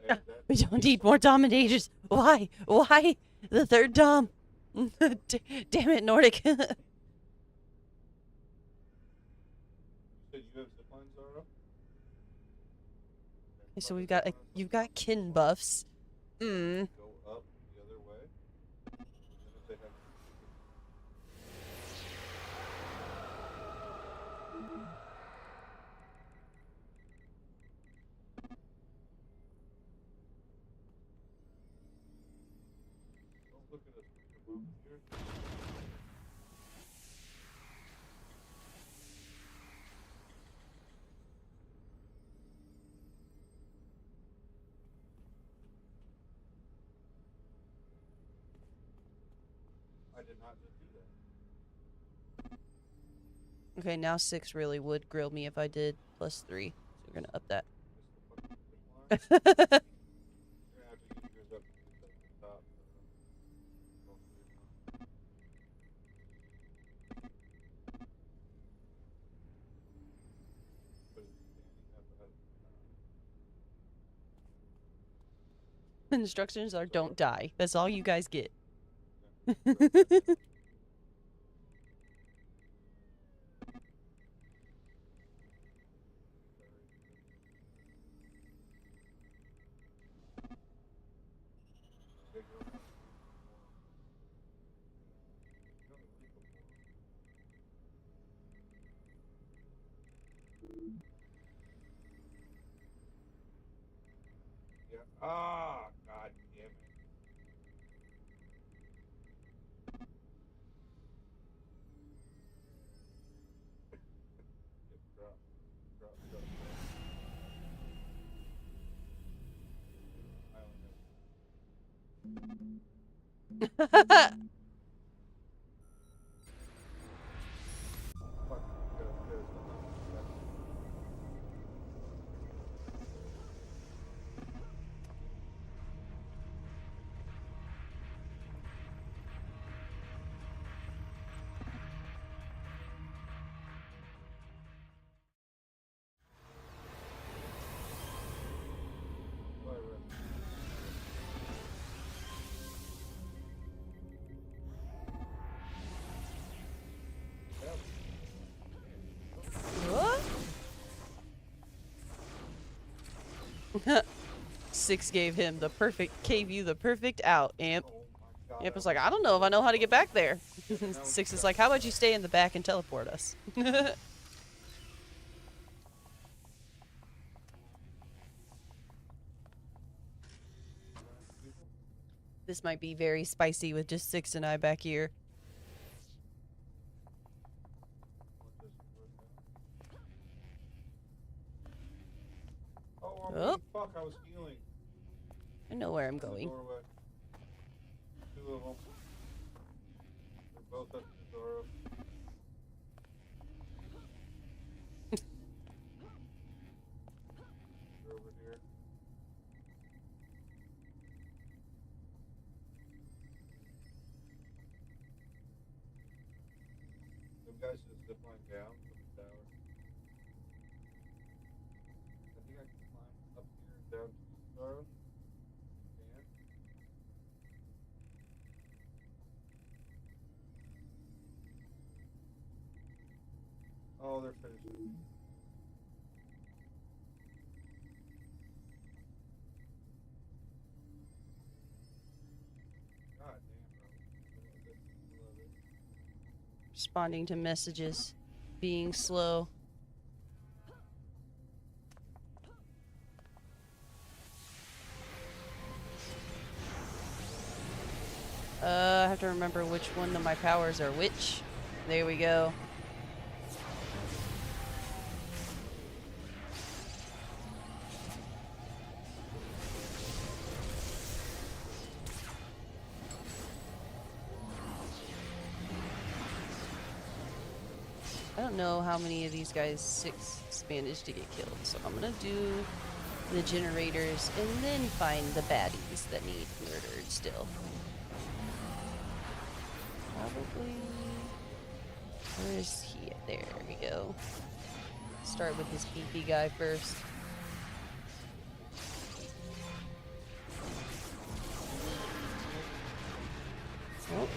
Hey, that- We don't need more dominators. Why? Why? The third dom. Damn it, Nordic. You said you have zip lines, Zara? So you've got kin buffs. Hmm. Go up the other way. And then if they have don't look at us with your mom here. I did not just do that. Okay, now 6 really would grill me if I did +3. So we're gonna up that. Missed the fucking zip line. You're gonna have to use yours up to get that to the top. Most of your time. But it's standing up at Instructions are don't die. That's all you guys get. Yeah. Ah, god damn it. Get drop. Drop, drop, drop. I only have fuck. There's What? 6 gave you the perfect out, Amp. oh my god. Amp was like, I don't know if I know how to get back there. 6 is like, how about you stay in the back and teleport us? This might be very spicy with just 6 and I back here. Oh, fuck, I was healing. I know where I'm In the going. doorway. 2 of them. They're both up to the door. They're over here. Them guys just zip line down from the tower. I think I can climb up here and down to the star. Can. Oh, they're finishing. God damn, bro. I love it. Responding to messages. Being slow. I have to remember which one of my powers are which. There we go. I don't know how many of these guys 6 managed to get killed, so I'm gonna do the generators and then find the baddies that need murdered still. Probably. Where is he? There we go. Start with his PP guy first. Oh.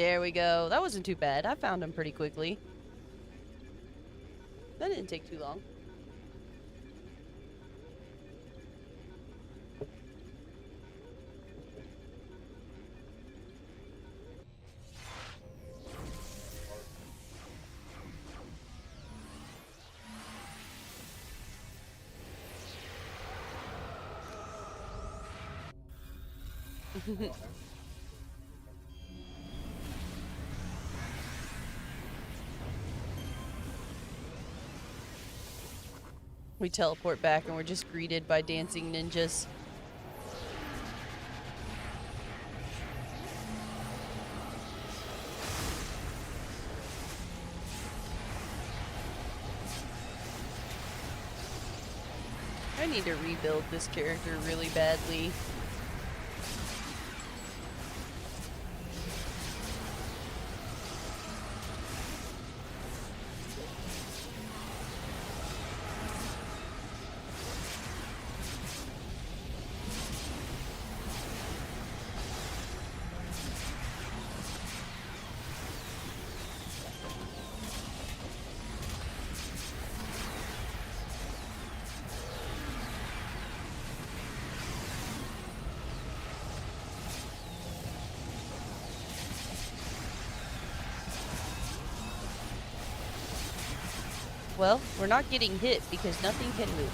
There we go. That wasn't too bad. I found him pretty quickly. That didn't take too long. We teleport back and we're just greeted by dancing ninjas. I need to rebuild this character really badly. Well, we're not getting hit because nothing can move.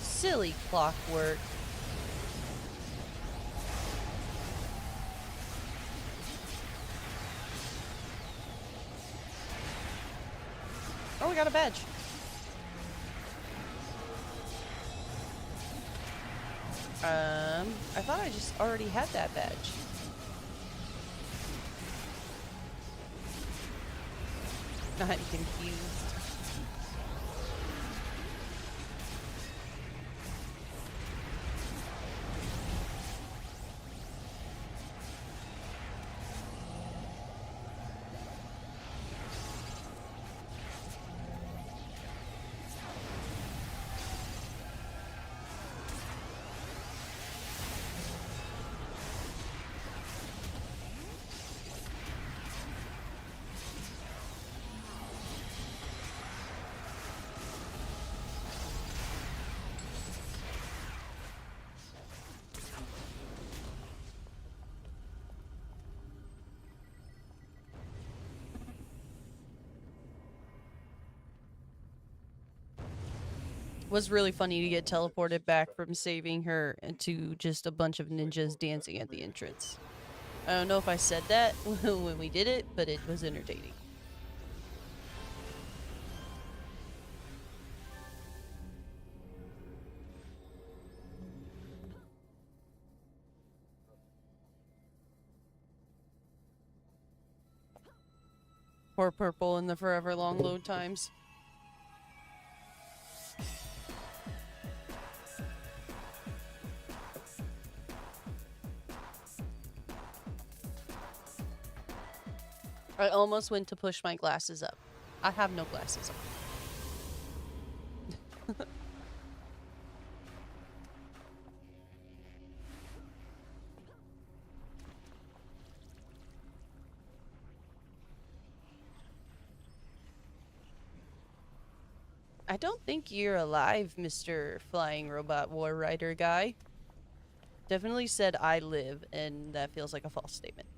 Silly clockwork. Oh, we got a badge. I thought I just already had that badge. I'm confused. Was really funny to get teleported back from saving her into just a bunch of ninjas dancing at the entrance. I don't know if I said that when we did it, but it was entertaining. Poor purple in the forever long load times. I almost went to push my glasses up. I have no glasses on. I don't think you're alive, Mr. Flying Robot War Rider guy. Definitely said I live, and that feels like a false statement.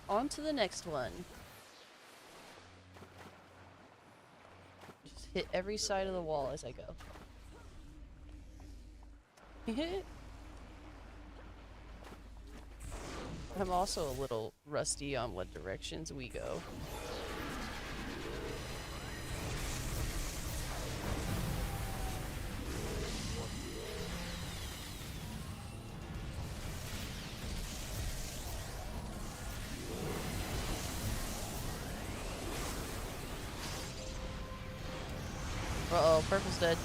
On to the next one. Just hit every side of the wall as I go. I'm also a little rusty on what directions we go. Uh-oh, purple's dead.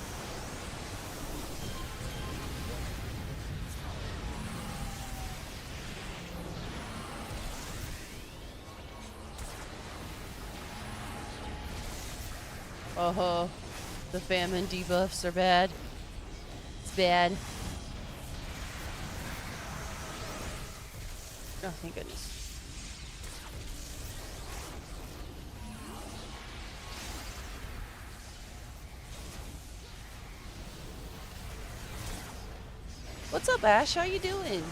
Oh, the famine debuffs are bad. It's bad. Oh, thank goodness. What's up, Ash? How you doing?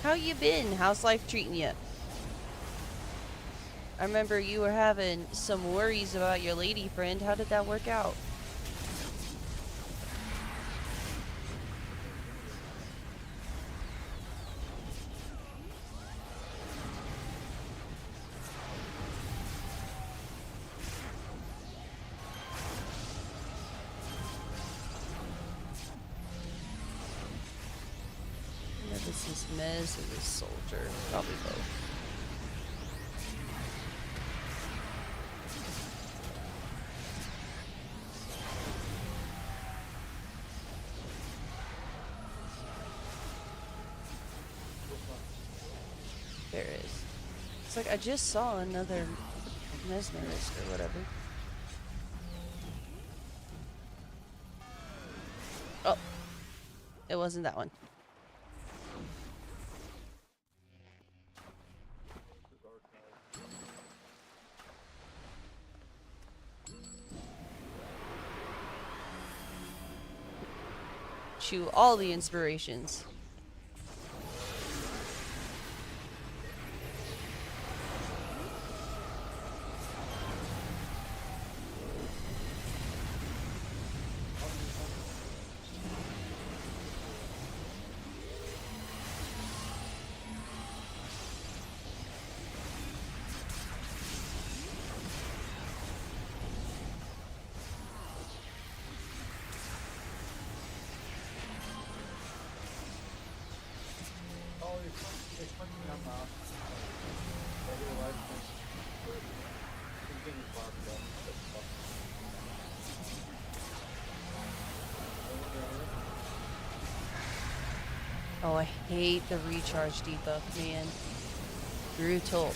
How you been? How's life treating you? I remember you were having some worries about your lady friend. How did that work out? This is Mez or this soldier? Probably both. There is. It's like I just saw another mesmerist or whatever. Oh. It wasn't that one. Chew all the inspirations. Oh, I hate the recharge debuff, man. Brutal.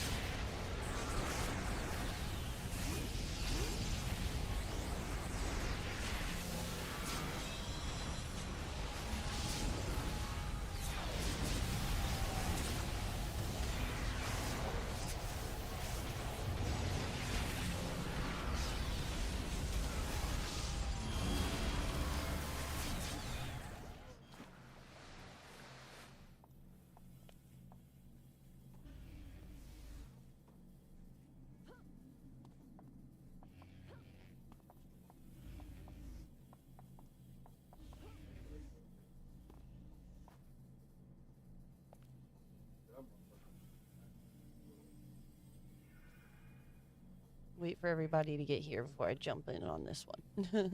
Wait for everybody to get here before I jump in on this one.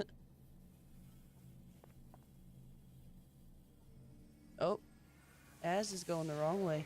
Raz is going the wrong way.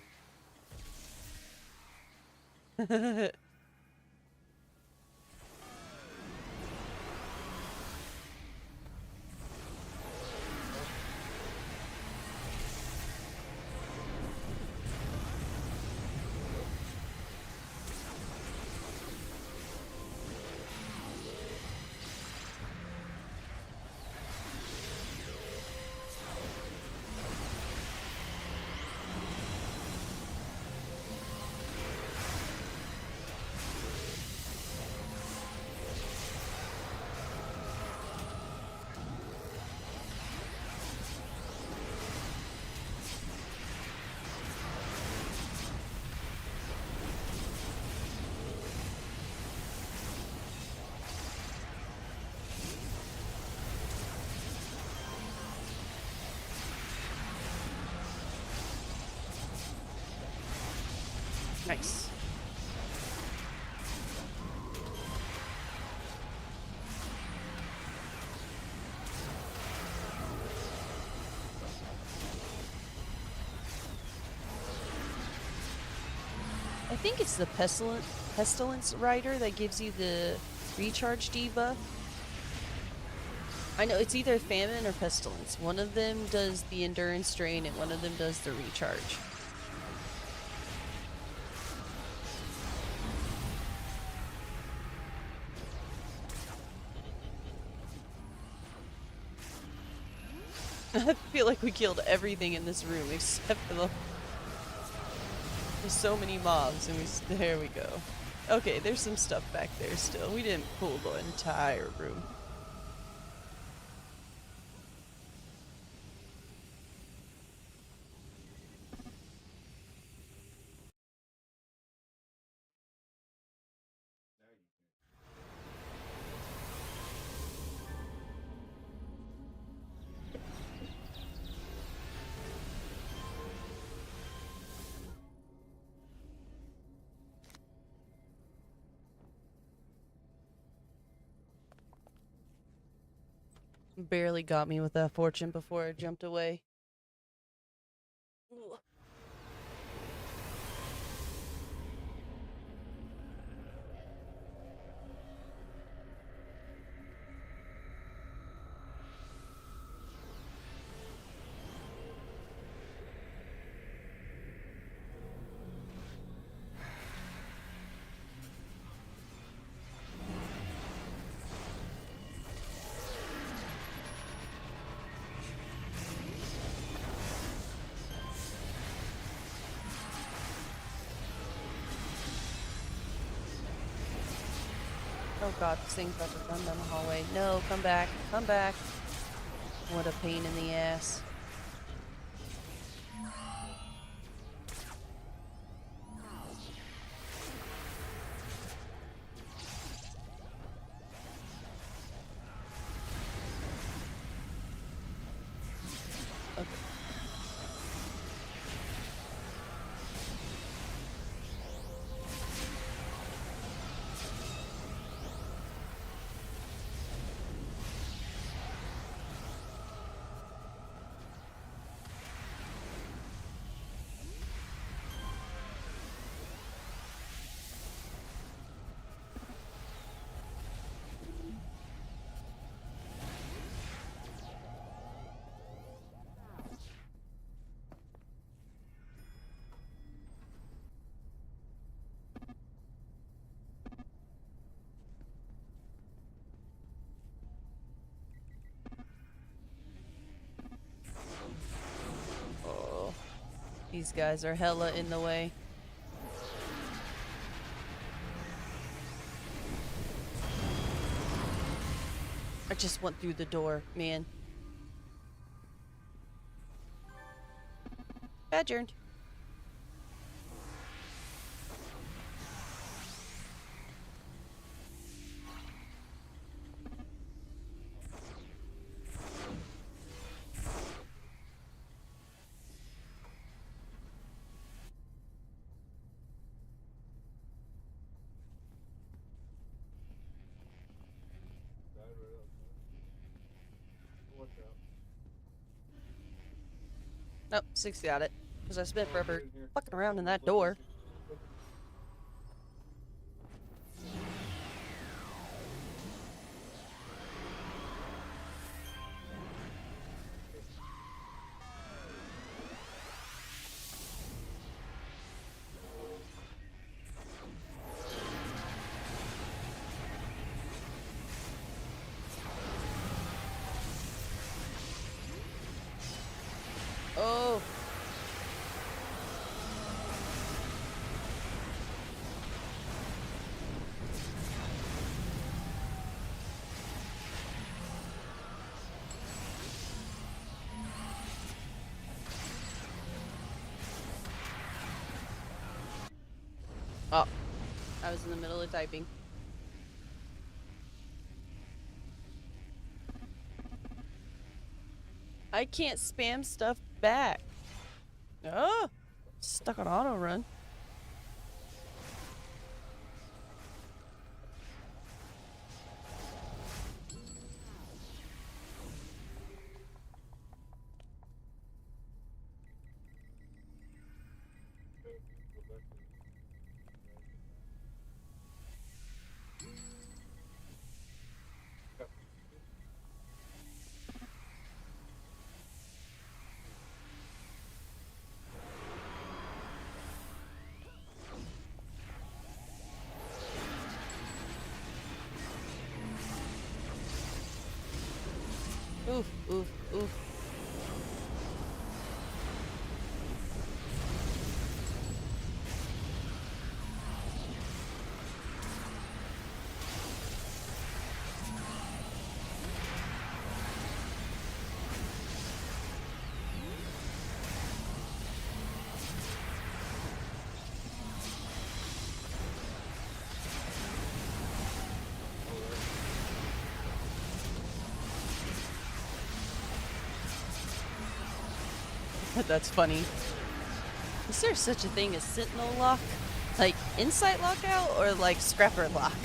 Nice. I think it's the Pestilence Rider that gives you the recharge debuff. I know it's either Famine or Pestilence. One of them does the Endurance Drain and one of them does the recharge. I feel like we killed everything in this room except for the... There's so many mobs and there we go. Okay, there's some stuff back there still. We didn't pull the entire room. Now you can. Barely got me with that fortune before I jumped away. Ooh. Oh god, this thing's about to run down the hallway. No, come back. Come back. What a pain in the ass. Okay. Oh, these guys are hella in the way. I just went through the door, man. Adjourned. Died right outside. Watch out. Oh, 6 got it. Because I spent Oh, forever get in here. fucking around in that Look, look, door. look. Oh. Oh. I was in the middle of typing. I can't spam stuff back. Oh. Stuck on auto run. Oof, oof, oof. That's funny. Is there such a thing as Sentinel lock? Like Insight lockout or like Scrapper lock?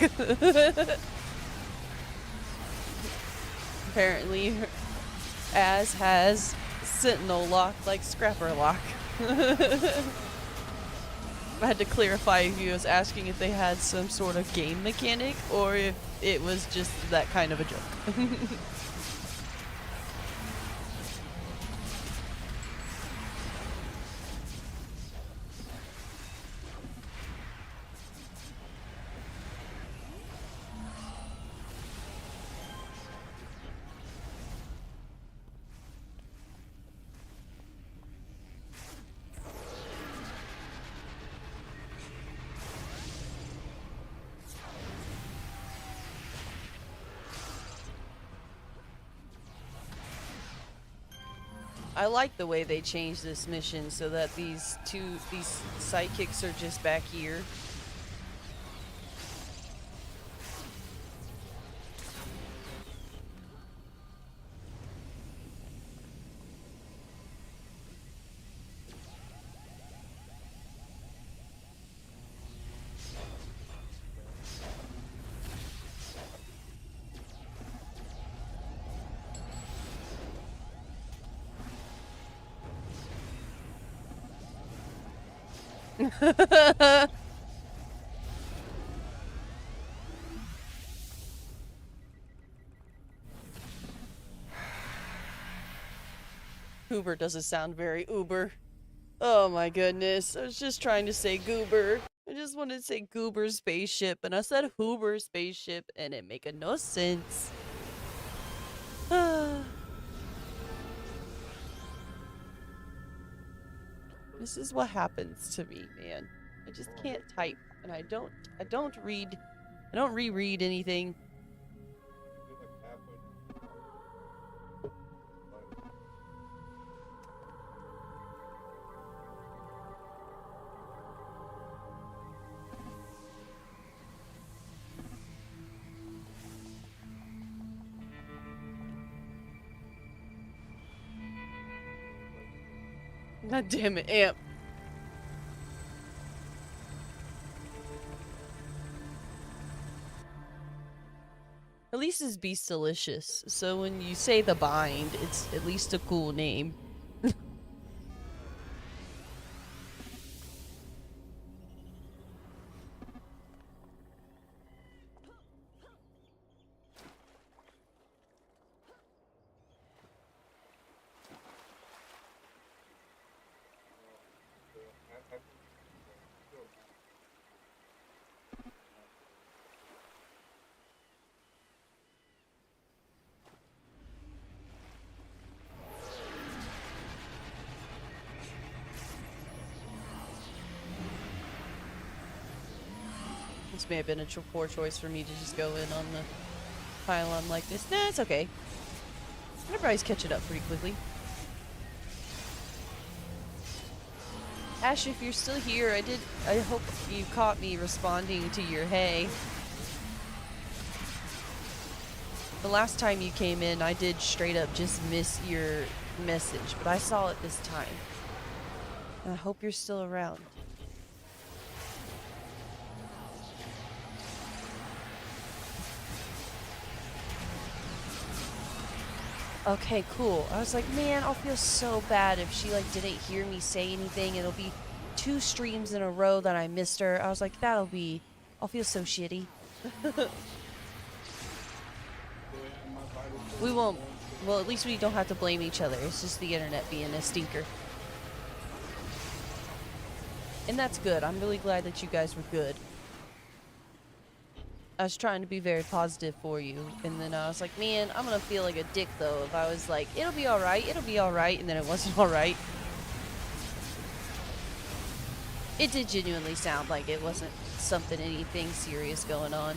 Apparently, Az has Sentinel lock like Scrapper lock. I had to clarify if he was asking if they had some sort of game mechanic or if it was just that kind of a joke. I like the way they changed this mission so that these sidekicks are just back here. Uber doesn't sound very Uber. Oh my goodness. I was just trying to say goober. I just wanted to say goober spaceship and I said Hoover spaceship and it make no sense. This is what happens to me, man. I just can't type and I don't read. I don't reread anything. Get like halfway. God damn it, Amp. At least it's Beast Delicious, so when you say the bind, it's at least a cool name. This may have been a poor choice for me to just go in on the pylon like this. Nah, it's okay. Everybody's catching up pretty quickly. Ash, if you're still here, I hope you caught me responding to your hey. The last time you came in, I did straight up just miss your message, but I saw it this time. And I hope you're still around. Okay, cool. I was like, man, I'll feel so bad if she like didn't hear me say anything. It'll be 2 streams in a row that I missed her. I was like, I'll feel so shitty. We won't, well, at least we don't have to blame each other. It's just the internet being a stinker. And that's good. I'm really glad that you guys were good. I was trying to be very positive for you, and then I was like, man, I'm gonna feel like a dick though if I was like, it'll be alright, and then it wasn't alright. It did genuinely sound like it wasn't anything serious going on.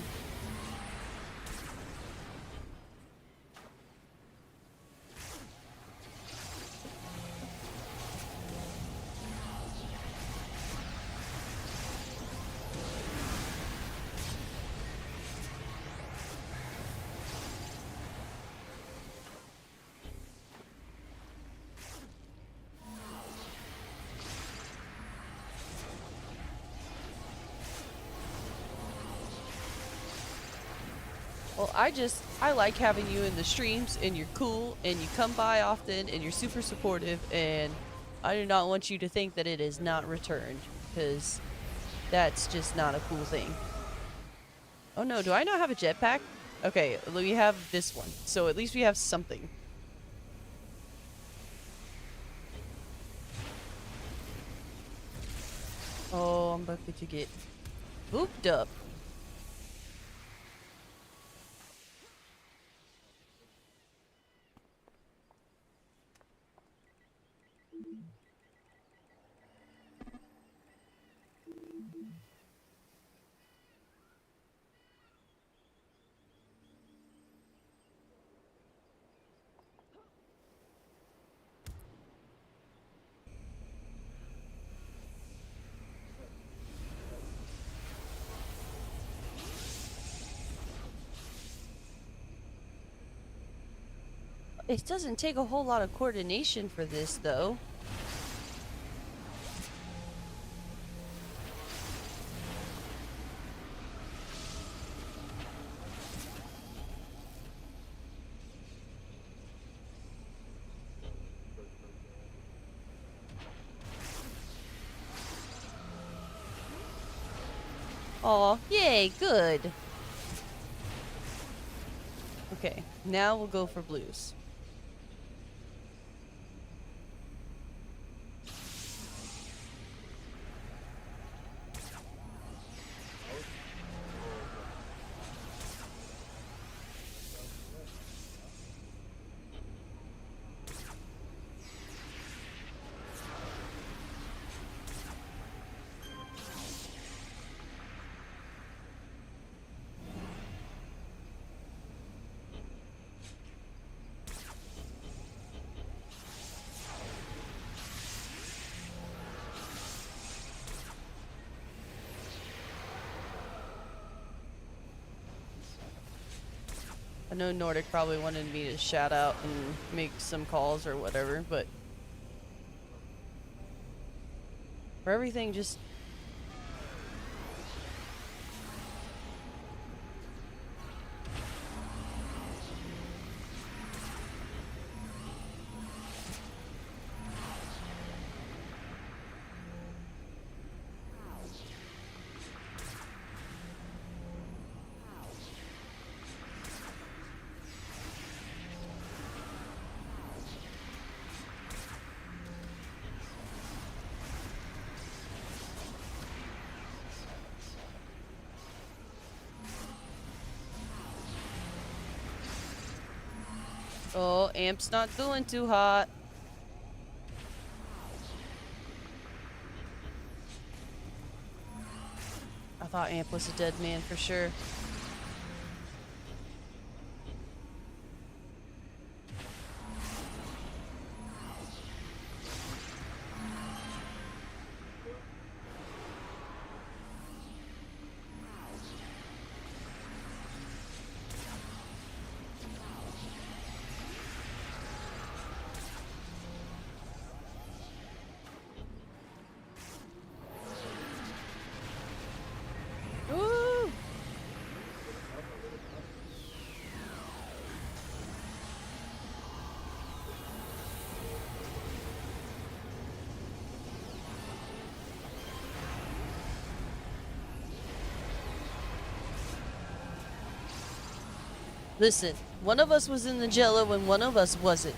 Well, I like having you in the streams, and you're cool, and you come by often, and you're super supportive, and I do not want you to think that it is not returned, because that's just not a cool thing. Oh no, do I not have a jetpack? Okay, we have this one, so at least we have something. Oh, I'm about to get booped up. It doesn't take a whole lot of coordination for this, though. Aw, yay, good. Okay, now we'll go for blues. I know Nordic probably wanted me to shout out and make some calls or whatever, but for everything, just oh, Amp's not doing too hot. I thought Amp was a dead man for sure. Woo! Listen, one of us was in the jello and one of us wasn't.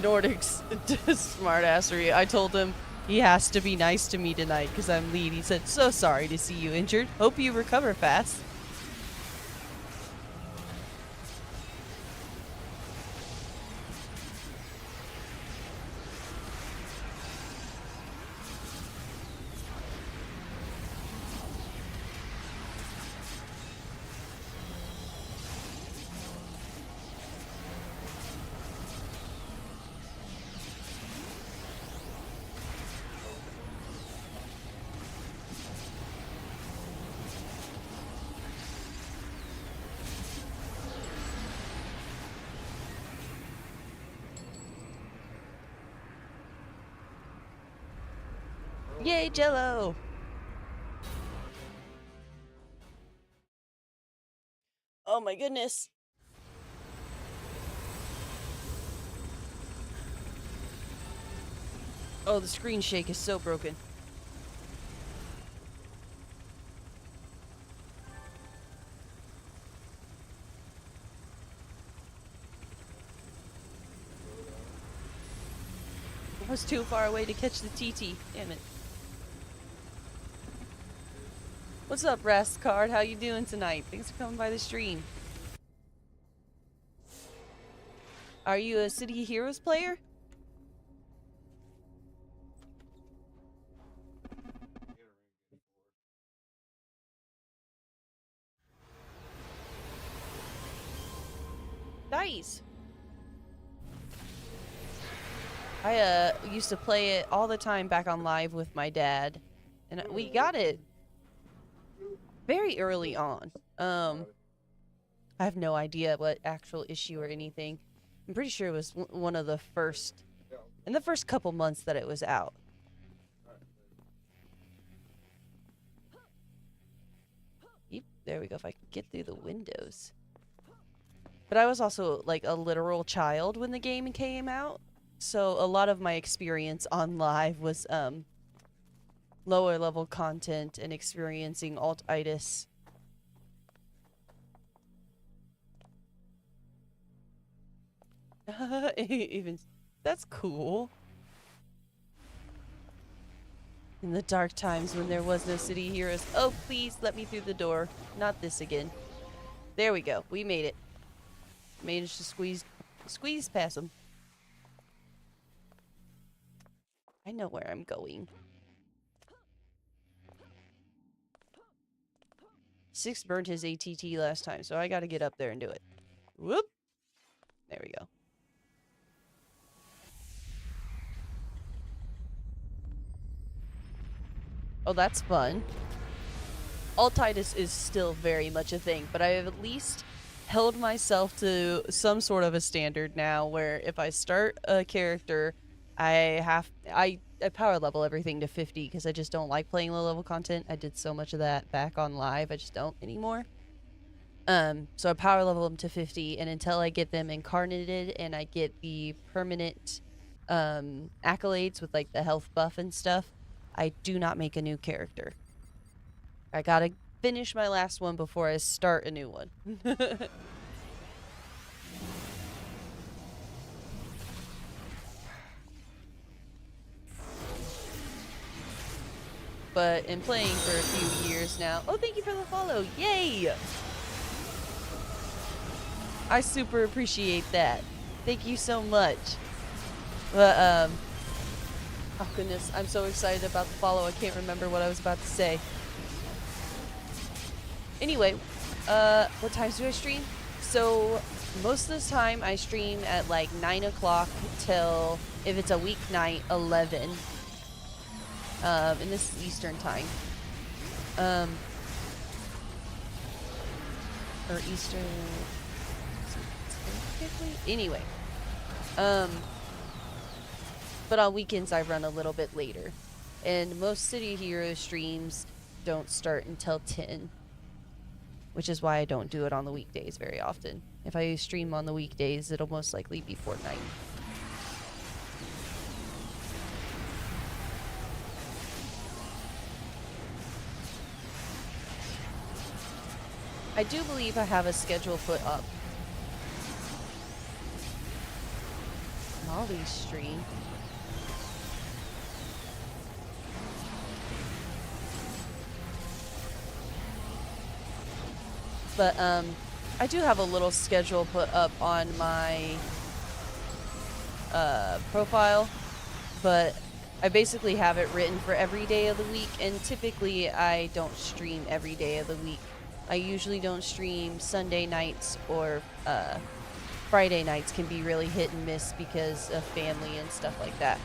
Nordic's smartassery. I told him he has to be nice to me tonight because I'm lead. He said, so sorry to see you injured. Hope you recover fast. Yay, Jello! Oh my goodness. Oh, the screen shake is so broken. I was too far away to catch the TT. Damn it. What's up, Rastcard? How you doing tonight? Thanks for coming by the stream. Are you a City Heroes player? Nice. I used to play it all the time back on live with my dad, and we got it very early on. I have no idea what actual issue or anything. I'm pretty sure it was one of the first, in the first couple months that it was out. Yep, there we go. If I can get through the windows. But I was also like a literal child when the game came out, so a lot of my experience on live was lower level content and experiencing alt-itis. Even that's cool. In the dark times when there was no City Heroes. Oh, please let me through the door. Not this again. There we go. We made it. Managed to squeeze past him. I know where I'm going. 6 burned his ATT last time, so I gotta get up there and do it. Whoop! There we go. Oh, that's fun. Altitis is still very much a thing, but I have at least held myself to some sort of a standard now where if I start a character, I power level everything to 50 because I just don't like playing low level content. I did so much of that back on live, I just don't anymore. So I power level them to 50, and until I get them incarnated and I get the permanent accolades with like the health buff and stuff, I do not make a new character. I gotta finish my last one before I start a new one. but in playing for a few years now. Oh, thank you for the follow. Yay! I super appreciate that. Thank you so much. But, oh goodness, I'm so excited about the follow. I can't remember what I was about to say. Anyway, what times do I stream? So, most of the time I stream at like 9 o'clock till, if it's a weeknight, 11. And this is Eastern time. Or Eastern... Anyway. But on weekends I run a little bit later. And most City Hero streams don't start until 10. Which is why I don't do it on the weekdays very often. If I stream on the weekdays, it'll most likely be Fortnite. I do believe I have a schedule put up. Molly's stream. But, I do have a little schedule put up on my, profile, but I basically have it written for every day of the week, and typically I don't stream every day of the week. I usually don't stream Sunday nights, or, Friday nights can be really hit and miss because of family and stuff like that.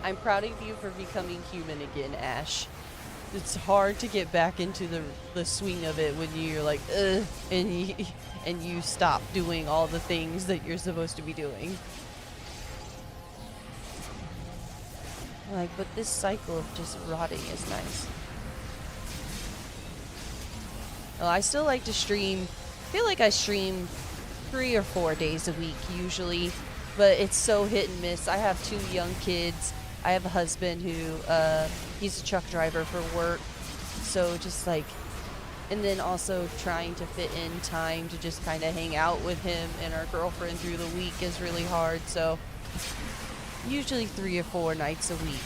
I'm proud of you for becoming human again, Ash. It's hard to get back into the swing of it when you're like, ugh, and you stop doing all the things that you're supposed to be doing. Like, but this cycle of just rotting is nice. Well, I still like to stream. I feel like I stream 3 or 4 days a week usually, but it's so hit and miss. I have 2 young kids. I have a husband who, he's a truck driver for work. So just like, and then also trying to fit in time to just kind of hang out with him and our girlfriend through the week is really hard. So usually 3 or 4 nights a week.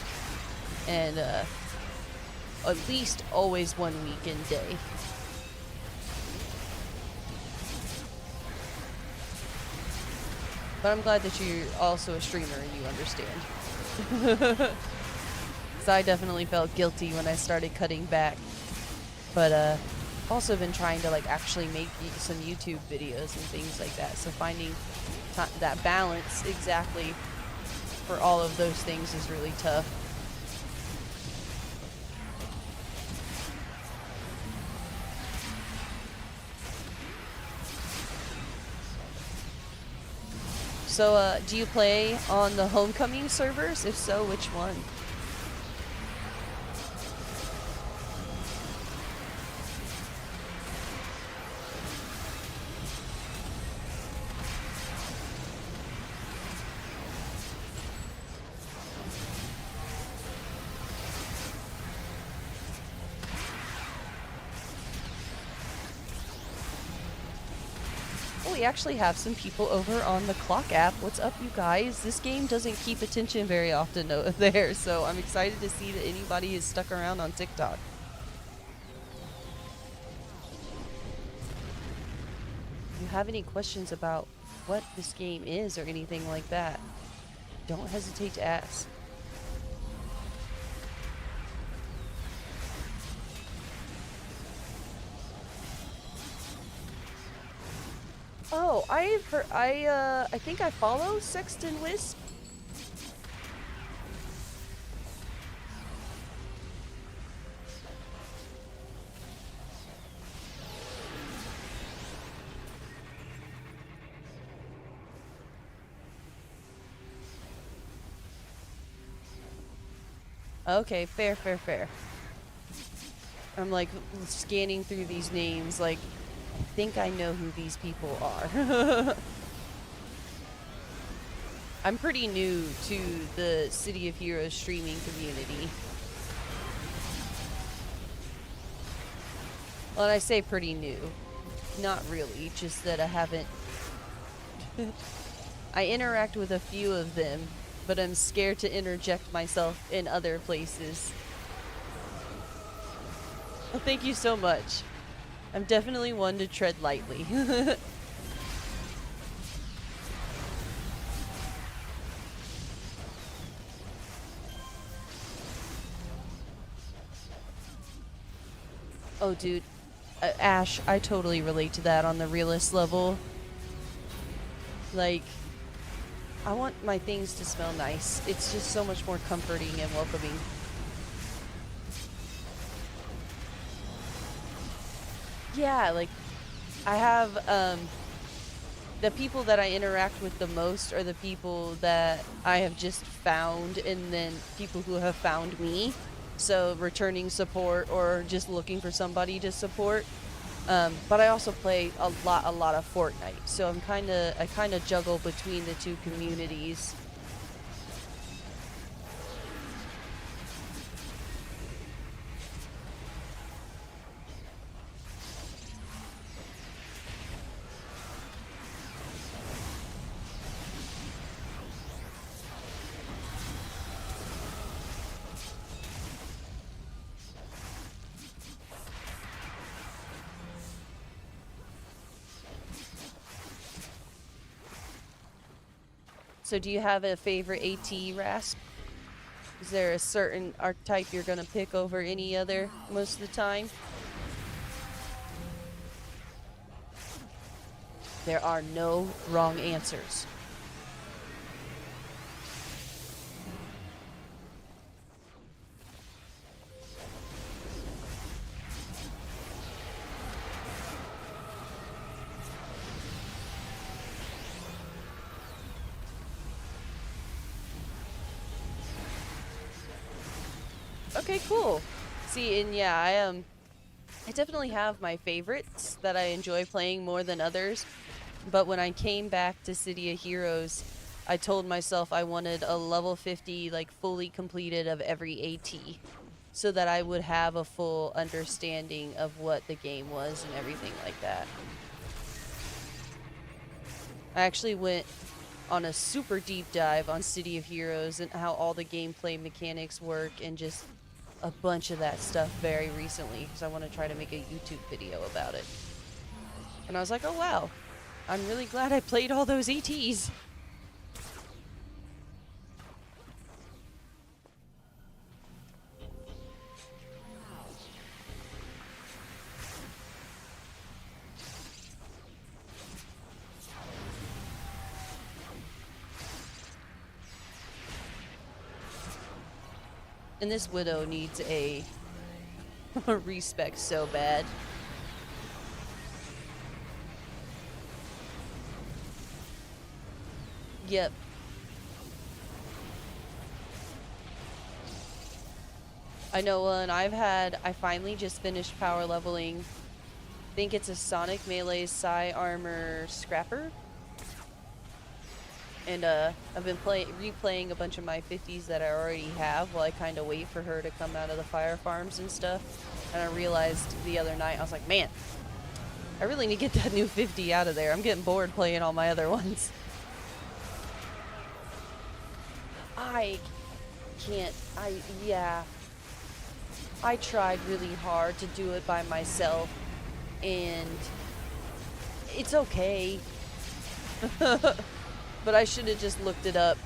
And, at least always 1 weekend day. But I'm glad that you're also a streamer and you understand. So I definitely felt guilty when I started cutting back. But also been trying to like actually make some YouTube videos and things like that. So finding that balance exactly for all of those things is really tough. So, do you play on the Homecoming servers? If so, which one? We actually have some people over on the Clock app. What's up, you guys? This game doesn't keep attention very often there, so I'm excited to see that anybody is stuck around on TikTok. If you have any questions about what this game is or anything like that, don't hesitate to ask. Oh, I've heard, I think I follow Sexton Wisp. Okay, fair, fair, fair. I'm like scanning through these names like, I think I know who these people are. I'm pretty new to the City of Heroes streaming community. Well, and I say pretty new. not really, just that I haven't... I interact with a few of them, but I'm scared to interject myself in other places. Well, thank you so much. I'm definitely one to tread lightly. Oh, dude. Ash, I totally relate to that on the realist level. Like, I want my things to smell nice. It's just so much more comforting and welcoming. Yeah, like, I have, the people that I interact with the most are the people that I have just found, and then people who have found me. So returning support or just looking for somebody to support. But I also play a lot of Fortnite. So I kind of juggle between the two communities. So do you have a favorite AT, Rasp? Is there a certain archetype you're gonna pick over any other most of the time? There are no wrong answers. Okay, cool. See, and yeah, I definitely have my favorites that I enjoy playing more than others. But when I came back to City of Heroes, I told myself I wanted a level 50, like, fully completed of every AT, so that I would have a full understanding of what the game was and everything like that. I actually went on a super deep dive on City of Heroes and how all the gameplay mechanics work and just a bunch of that stuff very recently because I want to try to make a YouTube video about it. And I was like, oh wow, I'm really glad I played all those ETs. And this Widow needs a respect so bad. Yep. I know, and I finally just finished power leveling. I think it's a Sonic Melee Psy Armor Scrapper. And I've been replaying a bunch of my 50s that I already have while I kind of wait for her to come out of the fire farms and stuff. And I realized the other night, I was like, man, I really need to get that new 50 out of there. I'm getting bored playing all my other ones. Yeah. I tried really hard to do it by myself, and it's okay. But I should have just looked it up.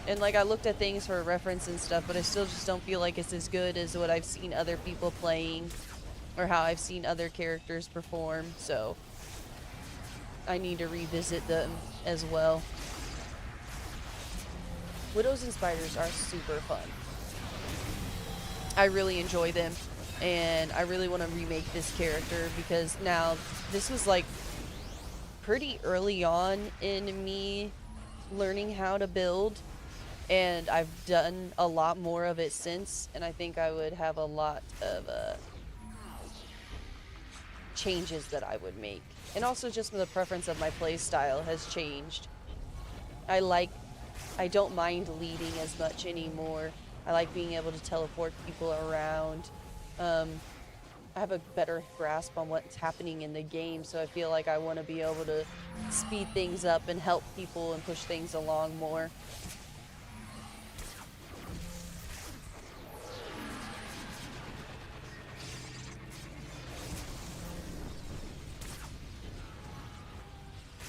And, like, I looked at things for reference and stuff, but I still just don't feel like it's as good as what I've seen other people playing or how I've seen other characters perform, so I need to revisit them as well. Widows and Spiders are super fun. I really enjoy them, and I really want to remake this character because now this was, like, pretty early on in me learning how to build, and I've done a lot more of it since, and I think I would have a lot of changes that I would make. And also just the preference of my play style has changed. I don't mind leading as much anymore. I like being able to teleport people around. I have a better grasp on what's happening in the game, so I feel like I want to be able to speed things up and help people and push things along more.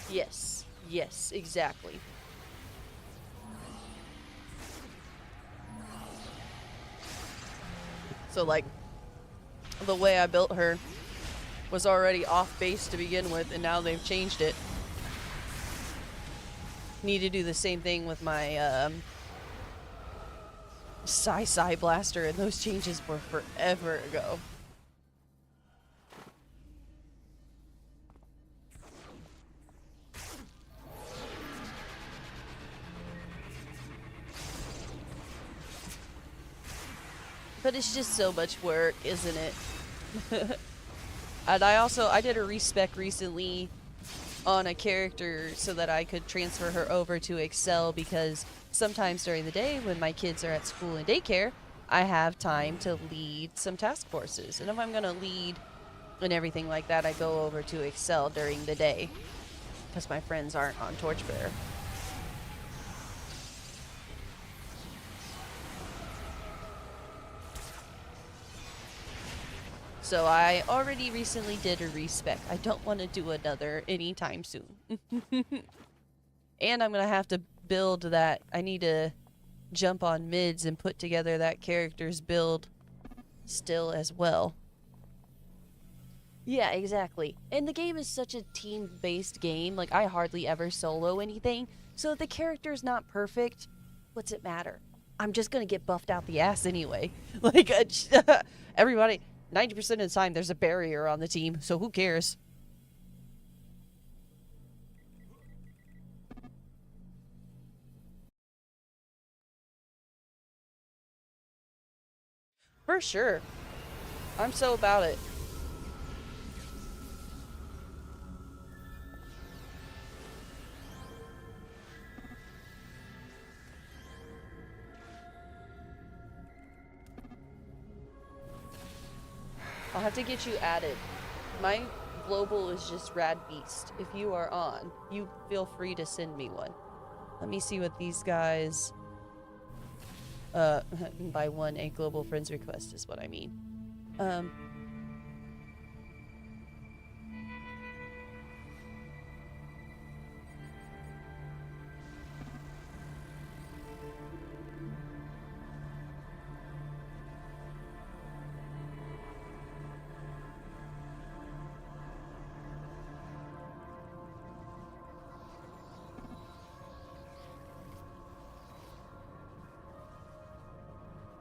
Yes, yes, exactly. So, like, the way I built her was already off base to begin with, and now they've changed it. Need to do the same thing with my Psy Blaster, and those changes were forever ago. But it's just so much work, isn't it? And I did a respec recently on a character so that I could transfer her over to Excel, because sometimes during the day when my kids are at school and daycare, I have time to lead some task forces. And if I'm going to lead and everything like that, I go over to Excel during the day because my friends aren't on Torchbearer. So I already recently did a respec. I don't want to do another anytime soon. And I'm going to have to build that. I need to jump on mids and put together that character's build still as well. Yeah, exactly. And the game is such a team-based game. Like, I hardly ever solo anything. So if the character's not perfect, what's it matter? I'm just gonna get buffed out the ass anyway. Like, everybody, 90% of the time, there's a barrier on the team, so who cares? For sure. I'm so about it. I'll have to get you added. My global is just Rad Beast. If you are on, you feel free to send me one. Let me see what these guys... by one, a global friends request is what I mean. Um...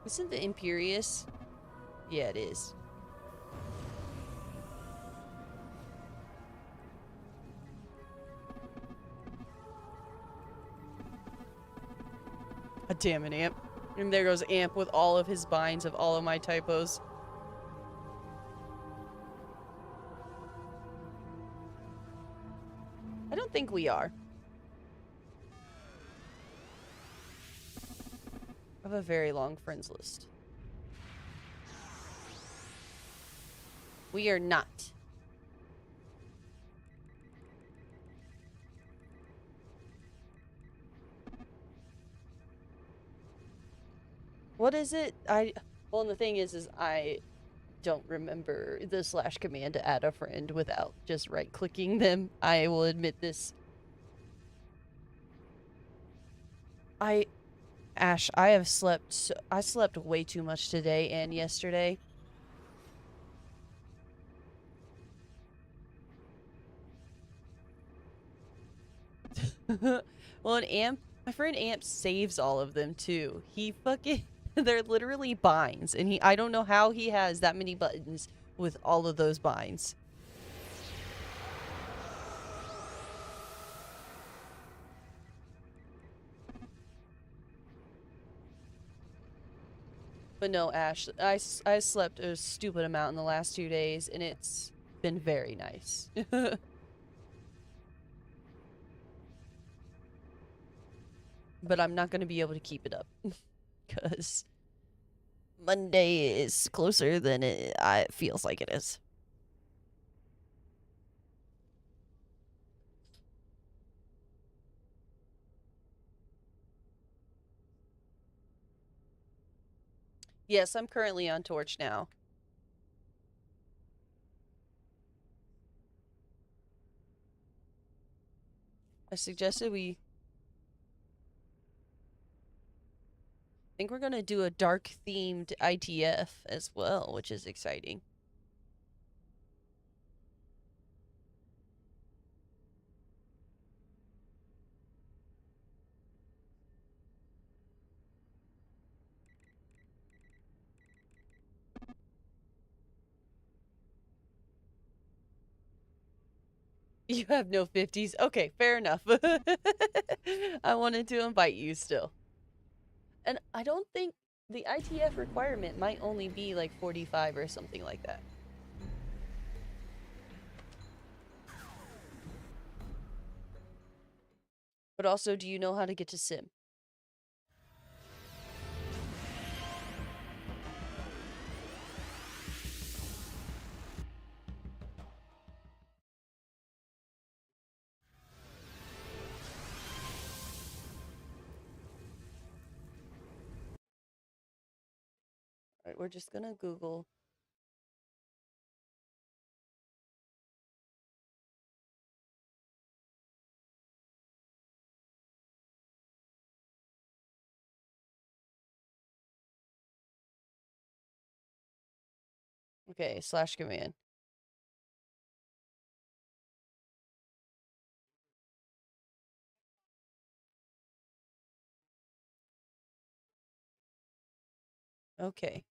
Isn't the Imperious? Yeah, it is. God damn it, Amp. And there goes Amp with all of his binds of all of my typos. I don't think we are. I have a very long friends list. We are not. What is it? Well, and the thing is I don't remember the slash command to add a friend without just right-clicking them. I will admit this. Ash, I slept way too much today and yesterday. Well, an Amp, my friend Amp saves all of them too. He fucking, they're literally binds, and I don't know how he has that many buttons with all of those binds. But no, Ash, I slept a stupid amount in the last 2 days, and it's been very nice. But I'm not going to be able to keep it up because Monday is closer than it feels like it is. Yes, I'm currently on Torch now. I suggested we... I think we're gonna do a dark-themed ITF as well, which is exciting. You have no 50s? Okay, fair enough. I wanted to invite you still. And I don't think the ITF requirement might only be like 45 or something like that. But also, do you know how to get to Sim? All right, we're just gonna Google. Okay, slash command. Okay.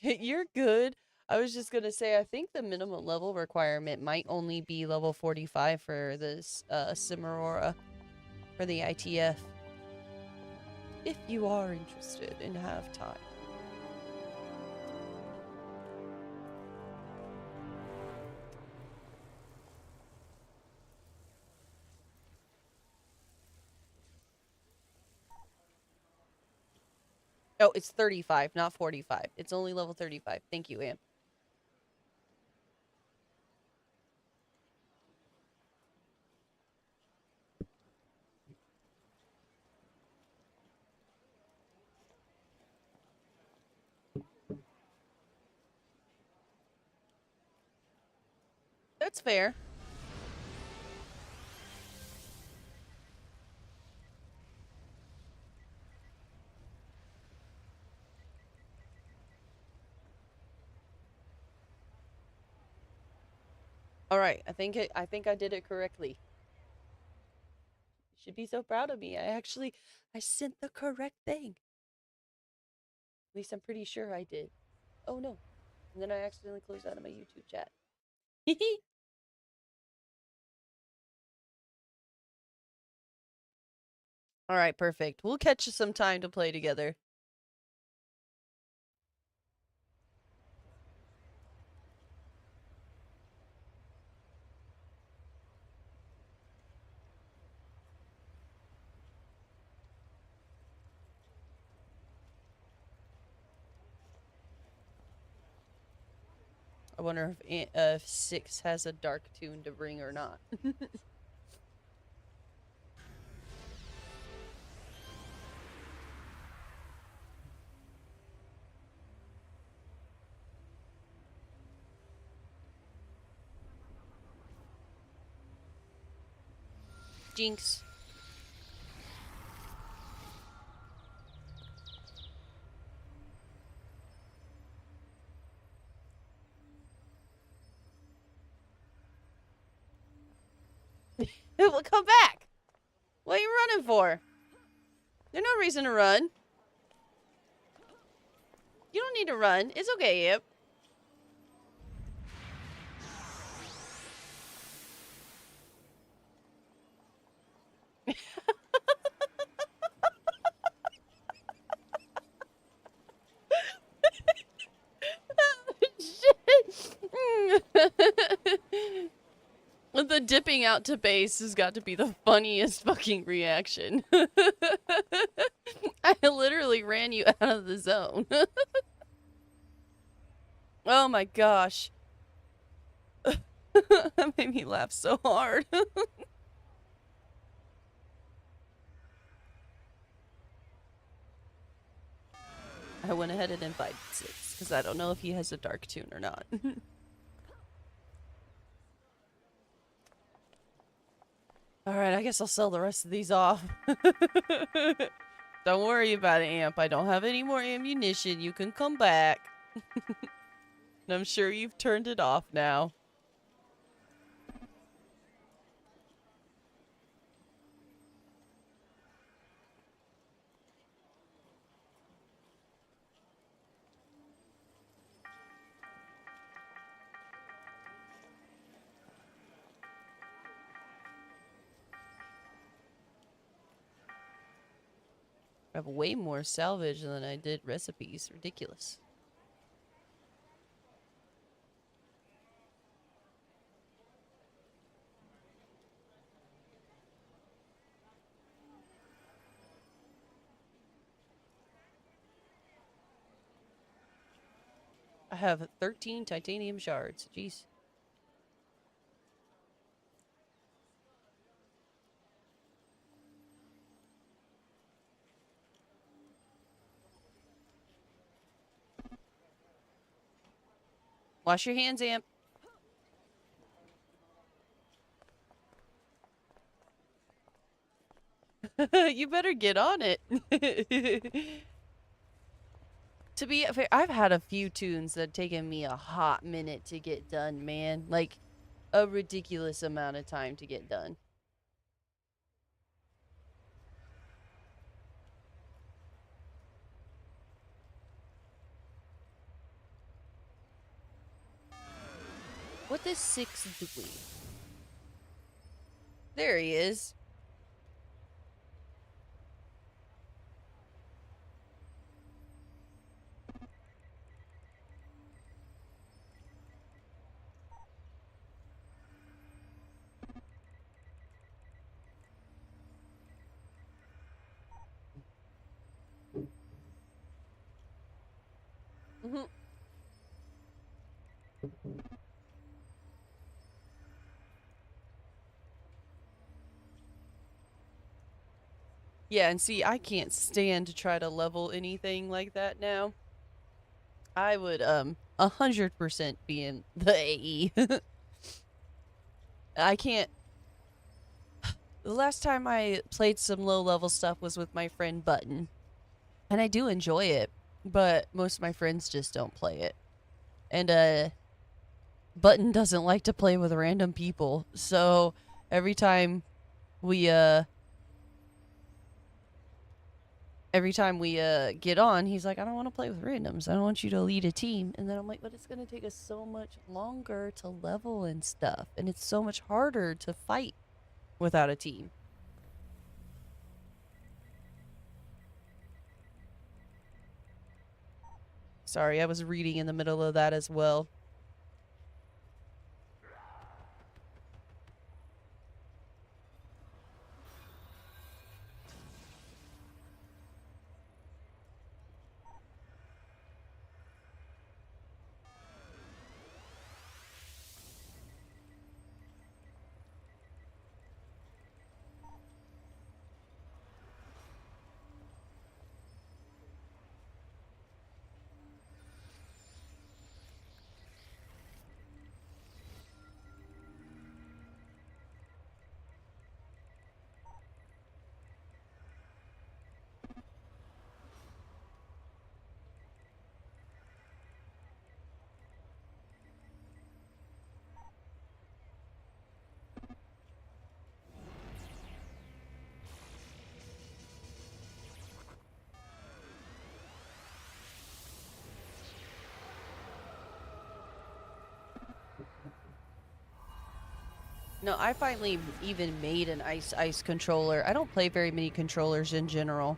You're good. I was just gonna say, I think the minimum level requirement might only be level 45 for this Cimarora for the ITF. If you are interested and have time. Oh, it's 35, not 45. It's only level 35. Thank you, Anne. That's fair. All right, I think I did it correctly. You should be so proud of me. I sent the correct thing. At least I'm pretty sure I did. Oh no. And then I accidentally closed out of my YouTube chat. All right, perfect. We'll catch some time to play together. I wonder if 6 has a dark tune to bring or not. Jinx. Well, come back. What are you running for? There's no reason to run. You don't need to run. It's okay, Yep. Shit. The dipping out to base has got to be the funniest fucking reaction. I literally ran you out of the zone. Oh my gosh. That made me laugh so hard. I went ahead and invited Six, because I don't know if he has a dark tune or not. Alright, I guess I'll sell the rest of these off. Don't worry about it, Amp. I don't have any more ammunition. You can come back. And I'm sure you've turned it off now. I have way more salvage than I did recipes. Ridiculous. I have 13 titanium shards. Jeez. Wash your hands, Amp. You better get on it. To be fair, I've had a few tunes that have taken me a hot minute to get done, man. Like, a ridiculous amount of time to get done. What is Six doing? There he is. Mhm. Yeah, and see, I can't stand to try to level anything like that now. I would 100% be in the AE. I can't. The last time I played some low level stuff was with my friend Button. And I do enjoy it, but most of my friends just don't play it. And Button doesn't like to play with random people. So every time we get on, he's like, I don't want to play with randoms. I don't want you to lead a team. And then I'm like, but it's going to take us so much longer to level and stuff. And it's so much harder to fight without a team. Sorry, I was reading in the middle of that as well. No, I finally even made an ice controller. I don't play very many controllers in general.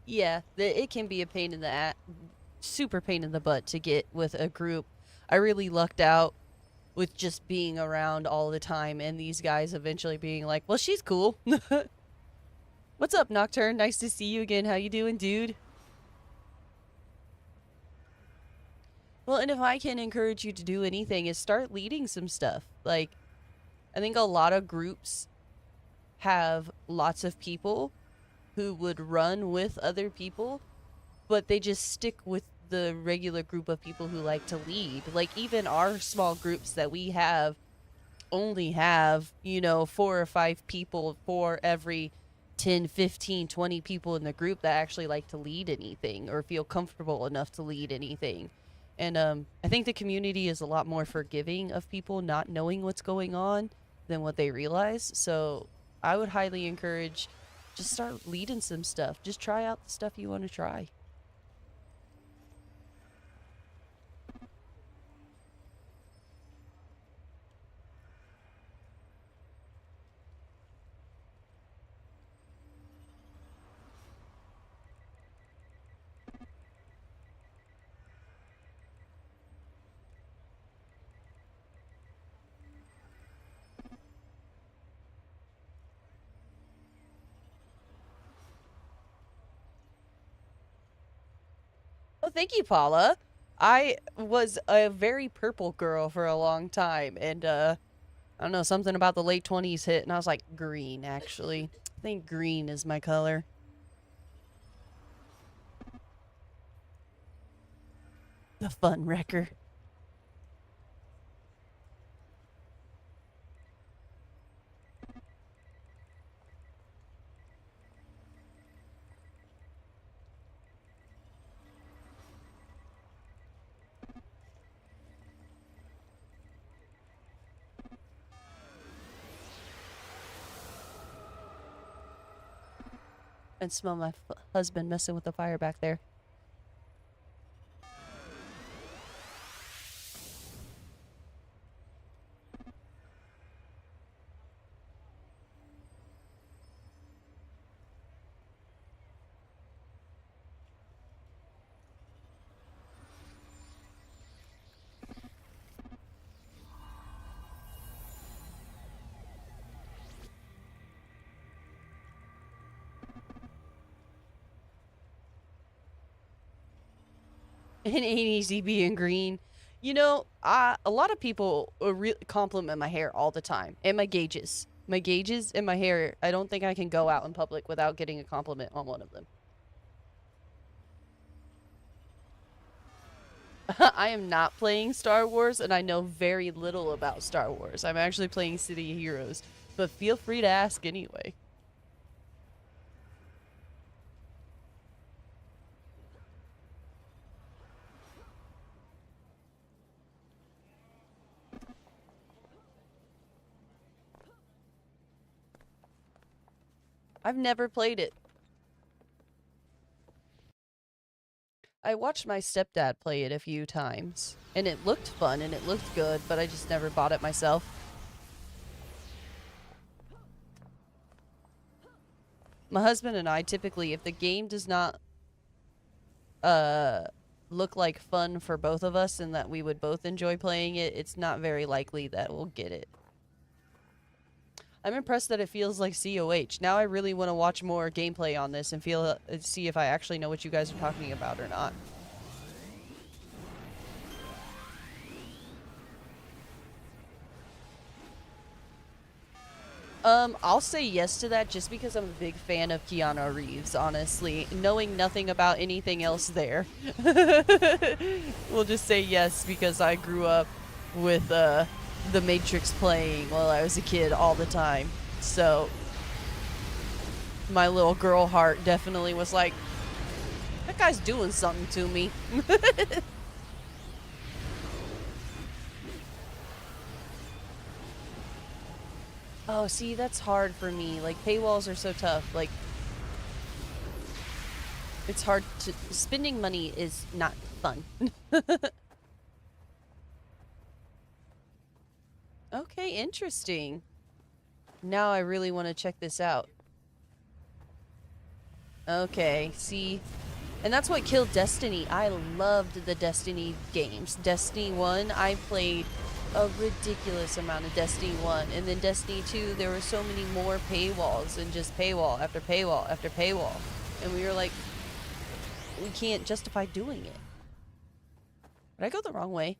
Yeah, it can be a pain in the super pain in the butt to get with a group. I really lucked out with just being around all the time and these guys eventually being like, "Well, she's cool." What's up, Nocturne? Nice to see you again. How you doing, dude? Well, and if I can encourage you to do anything is start leading some stuff. Like, I think a lot of groups have lots of people who would run with other people, but they just stick with the regular group of people who like to lead. Like, even our small groups that we have only have, 4 or 5 people for every 10, 15, 20 people in the group that actually like to lead anything or feel comfortable enough to lead anything. And I think the community is a lot more forgiving of people not knowing what's going on than what they realize. So I would highly encourage just start leading some stuff. Just try out the stuff you want to try. Oh, thank you, Paula. I was a very purple girl for a long time, and I don't know, something about the late 20s hit, and I was like, green, actually. I think green is my color. The fun wrecker. And smell my husband messing with the fire back there. It ain't easy being green. A lot of people compliment my hair all the time and my gauges. My gauges and my hair, I don't think I can go out in public without getting a compliment on one of them. I am not playing Star Wars, and I know very little about Star Wars. I'm actually playing City of Heroes, but feel free to ask anyway. I've never played it. I watched my stepdad play it a few times, and it looked fun and it looked good, but I just never bought it myself. My husband and I typically, if the game does not uh look like fun for both of us and that we would both enjoy playing it, it's not very likely that we'll get it. I'm impressed that it feels like COH. Now I really want to watch more gameplay on this and see if I actually know what you guys are talking about or not. I'll say yes to that just because I'm a big fan of Keanu Reeves, honestly. Knowing nothing about anything else there. We'll just say yes because I grew up with The Matrix playing while I was a kid all the time. So my little girl heart definitely was like, that guy's doing something to me. Oh, see, that's hard for me. Like, paywalls are so tough. Like, it's hard to... Spending money is not fun. Okay, interesting. Now I really want to check this out. Okay, see? And that's what killed Destiny. I loved the Destiny games. Destiny 1, I played a ridiculous amount of Destiny 1. And then Destiny 2, there were so many more paywalls and just paywall after paywall after paywall. And we were like, we can't justify doing it. Did I go the wrong way?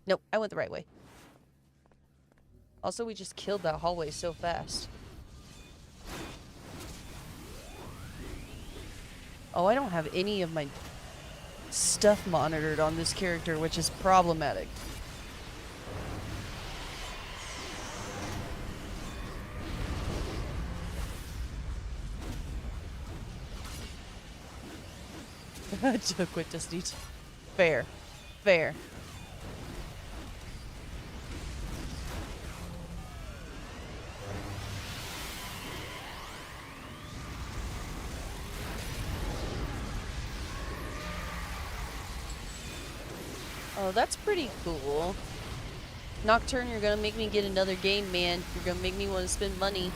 Nope, I went the right way. Also, we just killed that hallway so fast. Oh, I don't have any of my stuff monitored on this character, which is problematic. Joke with Destiny 2. Fair. Fair. Oh, that's pretty cool. Nocturne, you're gonna make me get another game, man. You're gonna make me want to spend money.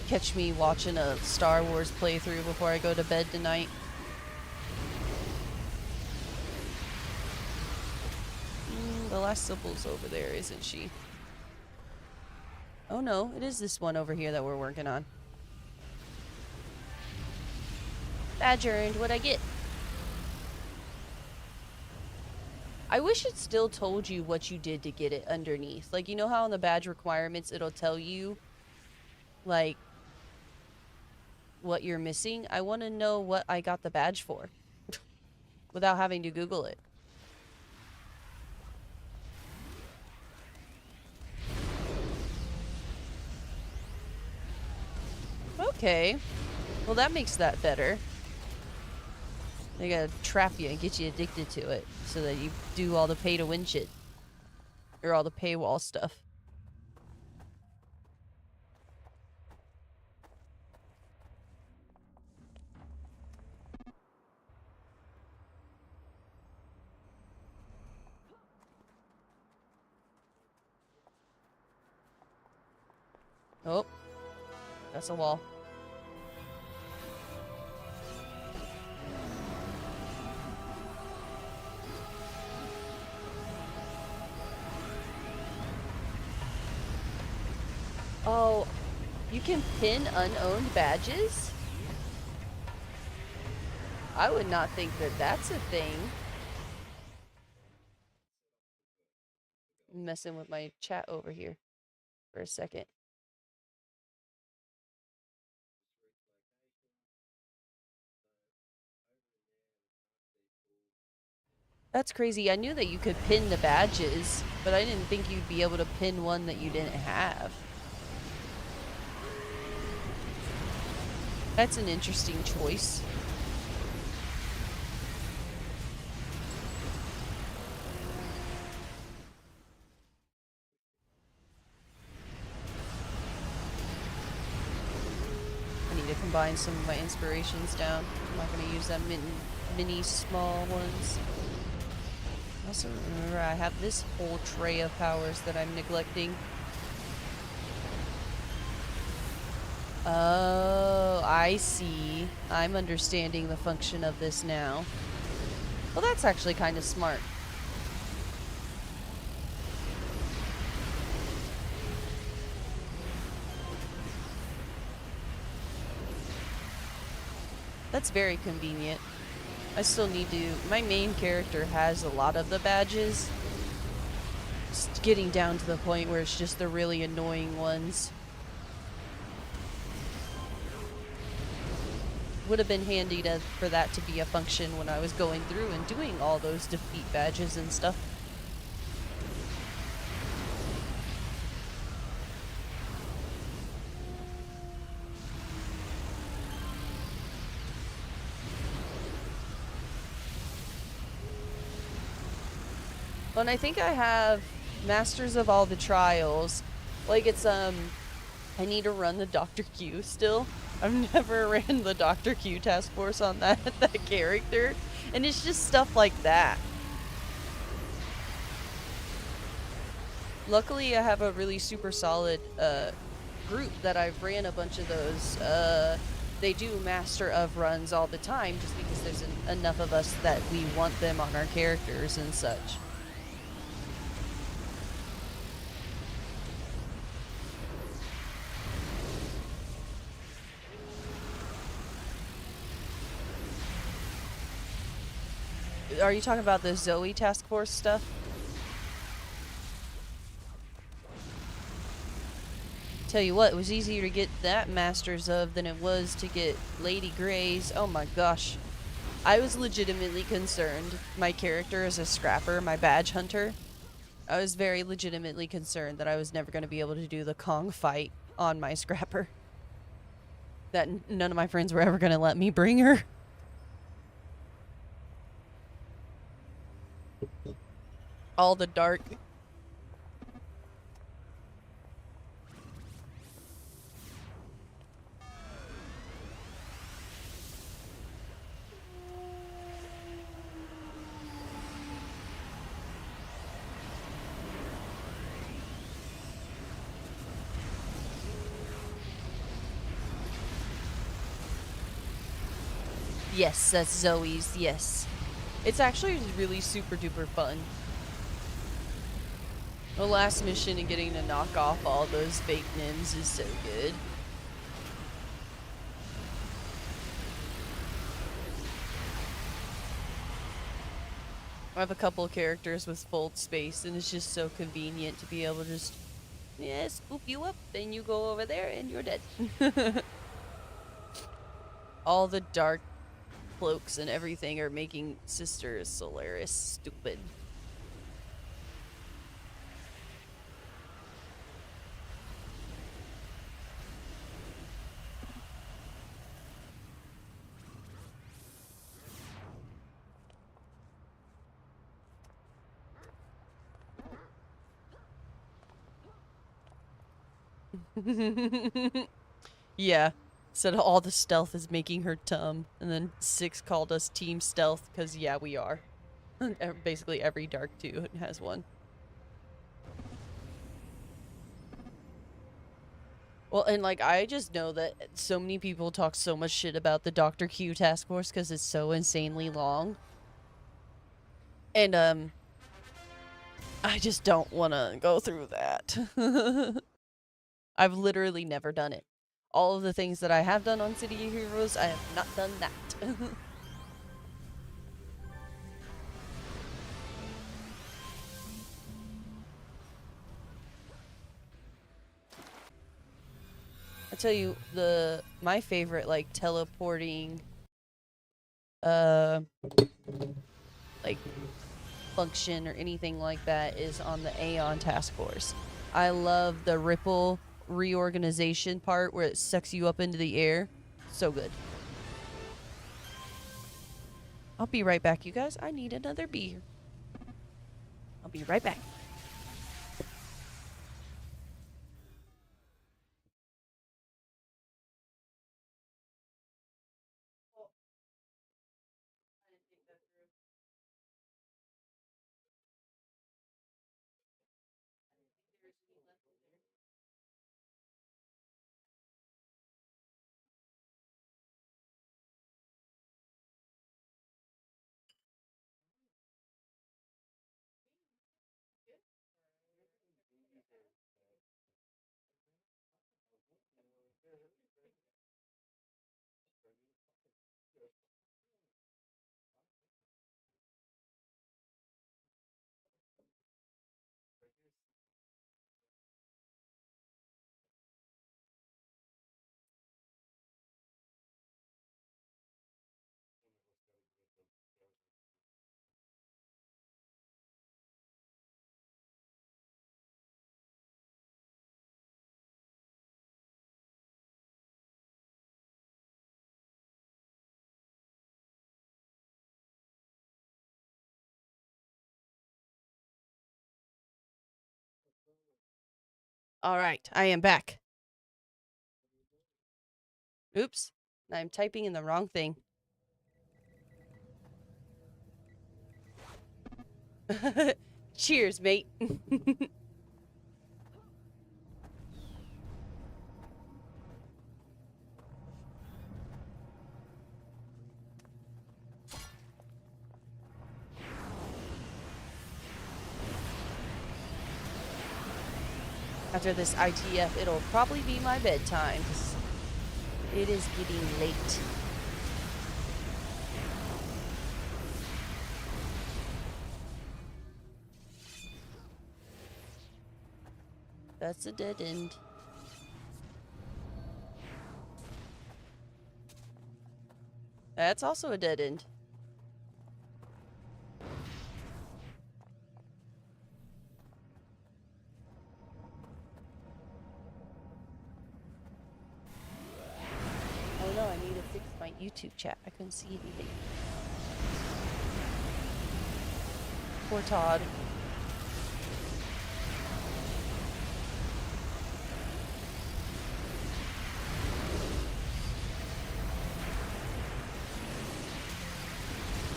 Catch me watching a Star Wars playthrough before I go to bed tonight. The last Sybil's over there, isn't she? Oh no, it is this one over here that we're working on. Badge earned, what'd I get? I wish it still told you what you did to get it underneath. Like, you know how in the badge requirements it'll tell you, like, what you're missing? I want to know what I got the badge for. Without having to Google it. Okay. Well, that makes that better. They gotta trap you and get you addicted to it so that you do all the pay-to-win shit. Or all the paywall stuff. Oh. That's a wall. Oh, you can pin unowned badges? I would not think that that's a thing. I'm messing with my chat over here for a second. That's crazy. I knew that you could pin the badges, but I didn't think you'd be able to pin one that you didn't have. That's an interesting choice. I need to combine some of my inspirations down. I'm not going to use that mini small ones. Also, remember, I have this whole tray of powers that I'm neglecting. Oh, I see. I'm understanding the function of this now. Well, that's actually kind of smart. That's very convenient. I still need to... My main character has a lot of the badges. Just getting down to the point where it's just the really annoying ones. Would have been handy for that to be a function when I was going through and doing all those defeat badges and stuff. Well, and I think I have Masters of all the Trials. Like, it's, I need to run the Dr. Q still. I've never ran the Dr. Q task force on that character. And it's just stuff like that. Luckily, I have a really super solid group that I've ran a bunch of those. They do master of runs all the time just because there's enough of us that we want them on our characters and such. Are you talking about the Zoe task force stuff? Tell you what, it was easier to get that Masters of than it was to get Lady Grey's. Oh my gosh. I was legitimately concerned. My character is a scrapper, my badge hunter. I was very legitimately concerned that I was never going to be able to do the Kong fight on my scrapper. That none of my friends were ever going to let me bring her. All the dark. Yes, that's Zoe's, yes. It's actually really super duper fun. The last mission and getting to knock off all those fake Nims is so good. I have a couple of characters with fold space, and it's just so convenient to be able to just, yeah, scoop you up, then you go over there, and you're dead. All the dark cloaks and everything are making Sister Solaris stupid. Yeah. Said all the stealth is making her dumb. And then Six called us Team Stealth, because yeah, we are. Basically every Dark 2 has one. Well, and like, I just know that so many people talk so much shit about the Dr. Q task force because it's so insanely long. And, I just don't want to go through that. I've literally never done it. All of the things that I have done on City of Heroes, I have not done that. I tell you, my favorite, like, teleporting, like, function or anything like that is on the Aeon task force. I love the ripple reorganization part where it sucks you up into the air. So good. I'll be right back, you guys. I need another beer. I'll be right back. All right, I am back. Oops, I'm typing in the wrong thing. Cheers, mate. After this ITF, it'll probably be my bedtime, 'cause it is getting late. That's a dead end. That's also a dead end. Oh no, I need to fix my YouTube chat. I couldn't see anything. Poor Todd.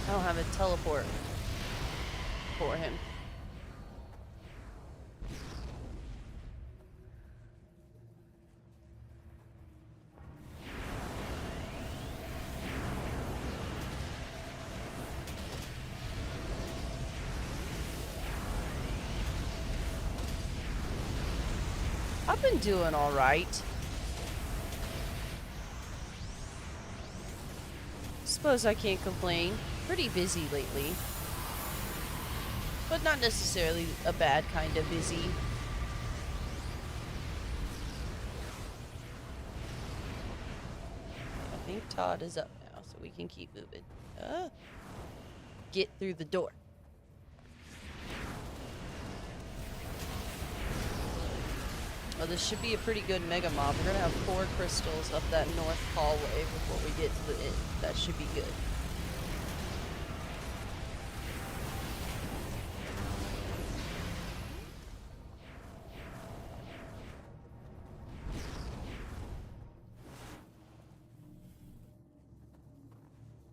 I don't have a teleport for him. I've been doing all right. Suppose I can't complain. Pretty busy lately. But not necessarily a bad kind of busy. I think Todd is up now, so we can keep moving. Get through the door. Oh, this should be a pretty good mega mob. We're gonna have 4 crystals up that north hallway before we get to the end. That should be good.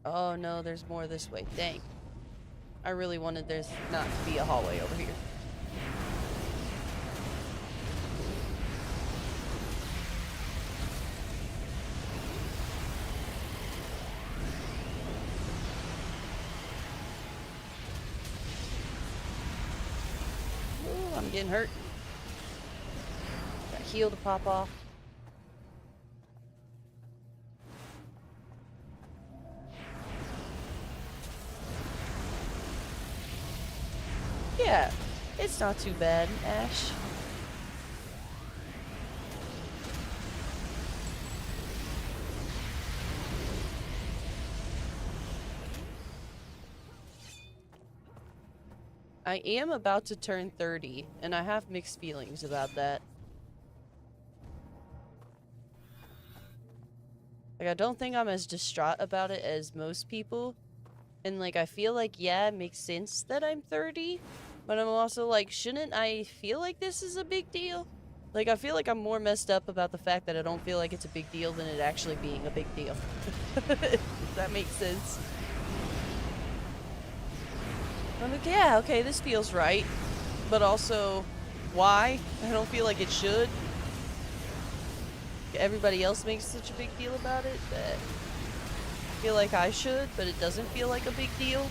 Oh no, there's more this way. Dang. I really wanted there not to be a hallway over here. Ooh, I'm getting hurt. Got heal to pop off. Yeah, it's not too bad, Ash. I am about to turn 30, and I have mixed feelings about that. Like, I don't think I'm as distraught about it as most people. And, like, I feel like, yeah, it makes sense that I'm 30. But I'm also like, shouldn't I feel like this is a big deal? Like, I feel like I'm more messed up about the fact that I don't feel like it's a big deal than it actually being a big deal. If that makes sense. I'm like, yeah, okay, this feels right. But also, why? I don't feel like it should. Everybody else makes such a big deal about it that I feel like I should, but it doesn't feel like a big deal.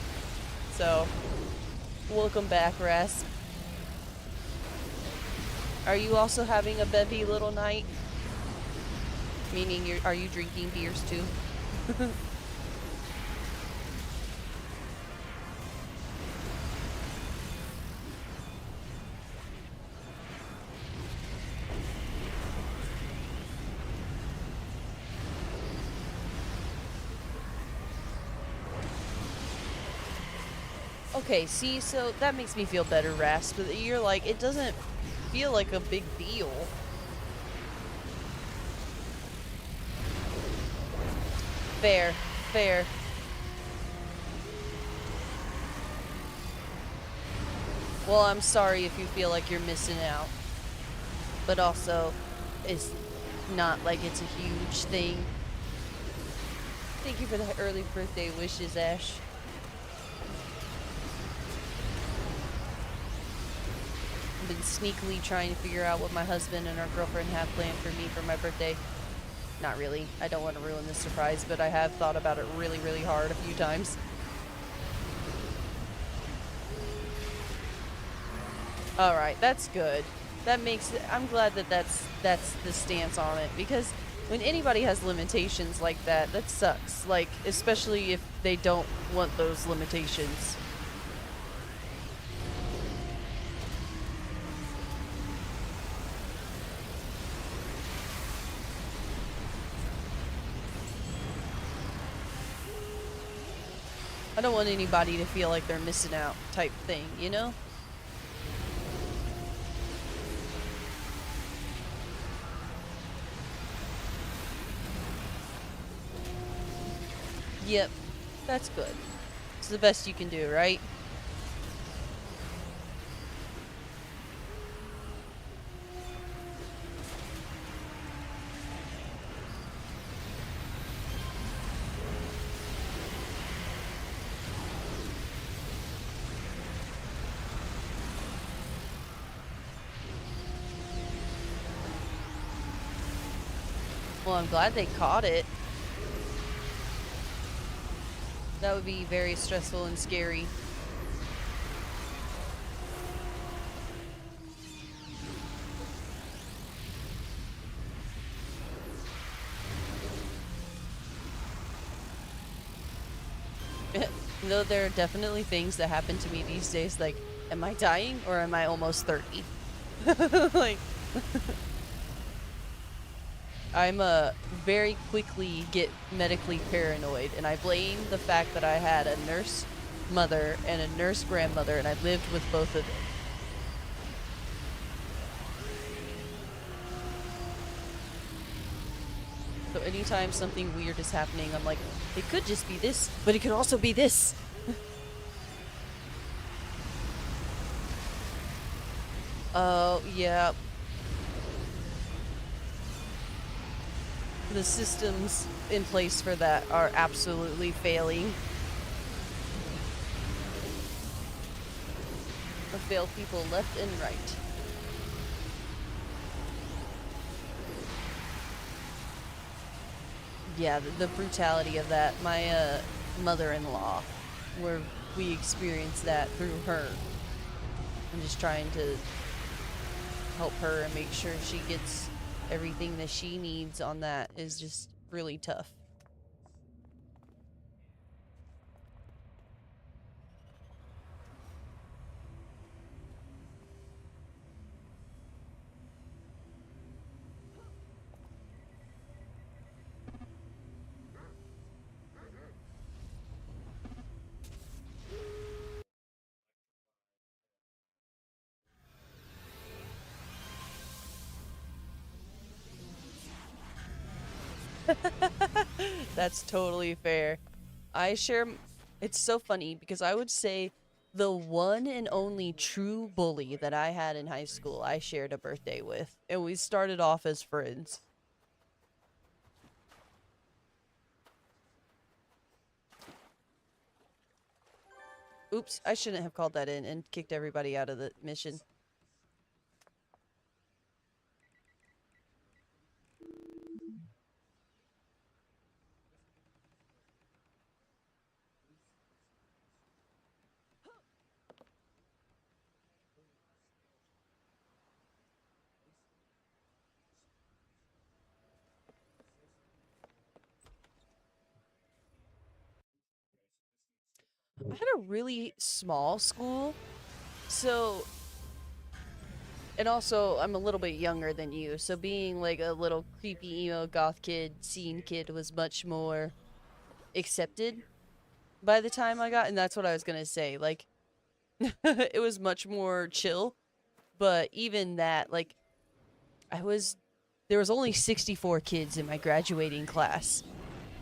So, welcome back, Rasp. Are you also having a bevy little night? Meaning, are you drinking beers too? Okay, see, so that makes me feel better, Rasp. But you're like, it doesn't feel like a big deal. Fair, fair. Well, I'm sorry if you feel like you're missing out. But also, it's not like it's a huge thing. Thank you for the early birthday wishes, Ash. I've been sneakily trying to figure out what my husband and our girlfriend have planned for me for my birthday. Not really. I don't want to ruin this surprise, but I have thought about it really, really hard a few times. Alright, that's good. that makes it, I'm glad that that's the stance on it, because when anybody has limitations like that, that sucks. Like, especially if they don't want those limitations. I don't want anybody to feel like they're missing out type thing, you know? Yep, that's good. It's the best you can do, right? Well, I'm glad they caught it. That would be very stressful and scary. Though there are definitely things that happen to me these days, like, am I dying or am I almost 30? Like, I'm very quickly get medically paranoid, and I blame the fact that I had a nurse mother and a nurse grandmother, and I lived with both of them. So anytime something weird is happening, I'm like, it could just be this, but it could also be this. Oh, yeah. The systems in place for that are absolutely failing. I fail people left and right. Yeah, the brutality of that. My mother-in-law, where we experienced that through her. I'm just trying to help her and make sure she gets everything that she needs on that is just really tough. That's totally fair. I share. It's so funny because I would say the one and only true bully that I had in high school, I shared a birthday with, and we started off as friends. Oops, I shouldn't have called that in and kicked everybody out of the mission. I had a really small school, so, and also I'm a little bit younger than you, so being like a little creepy emo goth kid, scene kid was much more accepted by the time I got, and that's what I was gonna say. Like, it was much more chill, but even that, like, I was, there was only 64 kids in my graduating class.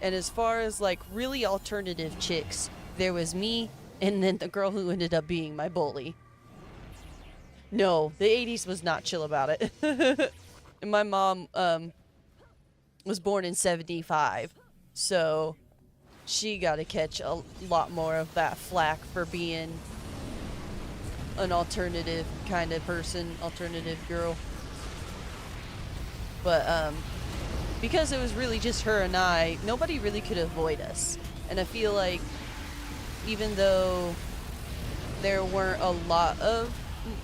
And as far as like really alternative chicks, there was me and then the girl who ended up being my bully. No, the 80s was not chill about it. And my mom was born in 75. So she got to catch a lot more of that flack for being an alternative kind of person, alternative girl. But because it was really just her and I, nobody really could avoid us. And I feel like even though there weren't a lot of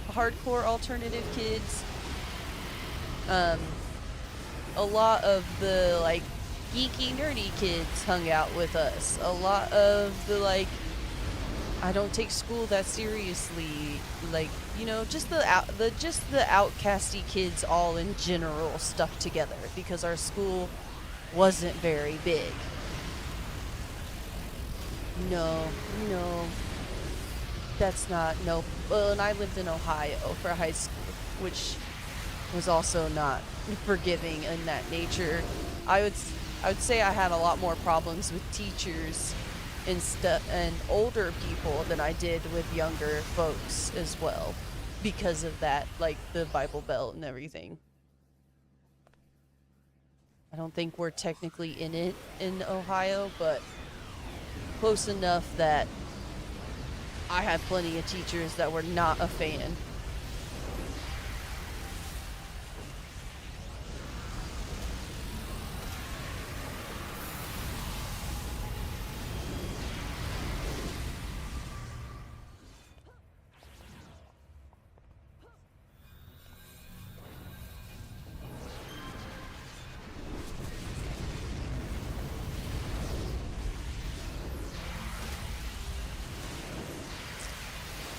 hardcore alternative kids, Um, a lot of the like geeky nerdy kids hung out with us. A lot of the like I don't take school that seriously, like, you know, just the outcasty kids all in general stuck together because our school wasn't very big. No, no, that's not no. Well, and I lived in Ohio for high school, which was also not forgiving in that nature. I would I would say I had a lot more problems with teachers and older people than I did with younger folks as well because of that, like the Bible Belt and everything. I don't think we're technically in it in Ohio, but close enough that I had plenty of teachers that were not a fan.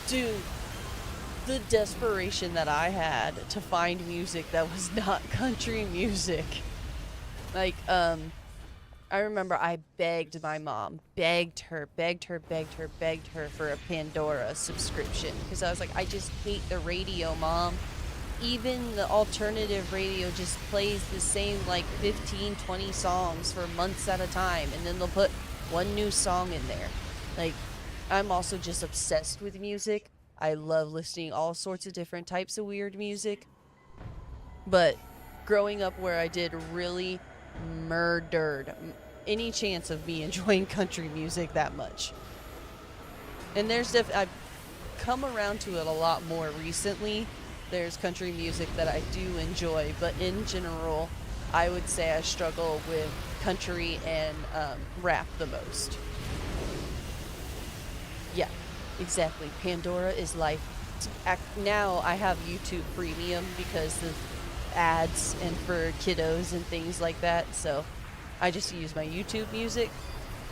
Dude, the desperation that I had to find music that was not country music. Like, I remember I begged my mom, begged her for a Pandora subscription because I was like, I just hate the radio, Mom. Even the alternative radio just plays the same like 15, 20 songs for months at a time, and then they'll put one new song in there. Like, I'm also just obsessed with music. I love listening all sorts of different types of weird music. But growing up where I did really murdered any chance of me enjoying country music that much. And I've come around to it a lot more recently. There's country music that I do enjoy, but in general, I would say I struggle with country and rap the most. Yeah, exactly. Pandora is life. Now I have YouTube Premium because of ads and for kiddos and things like that, so I just use my YouTube music.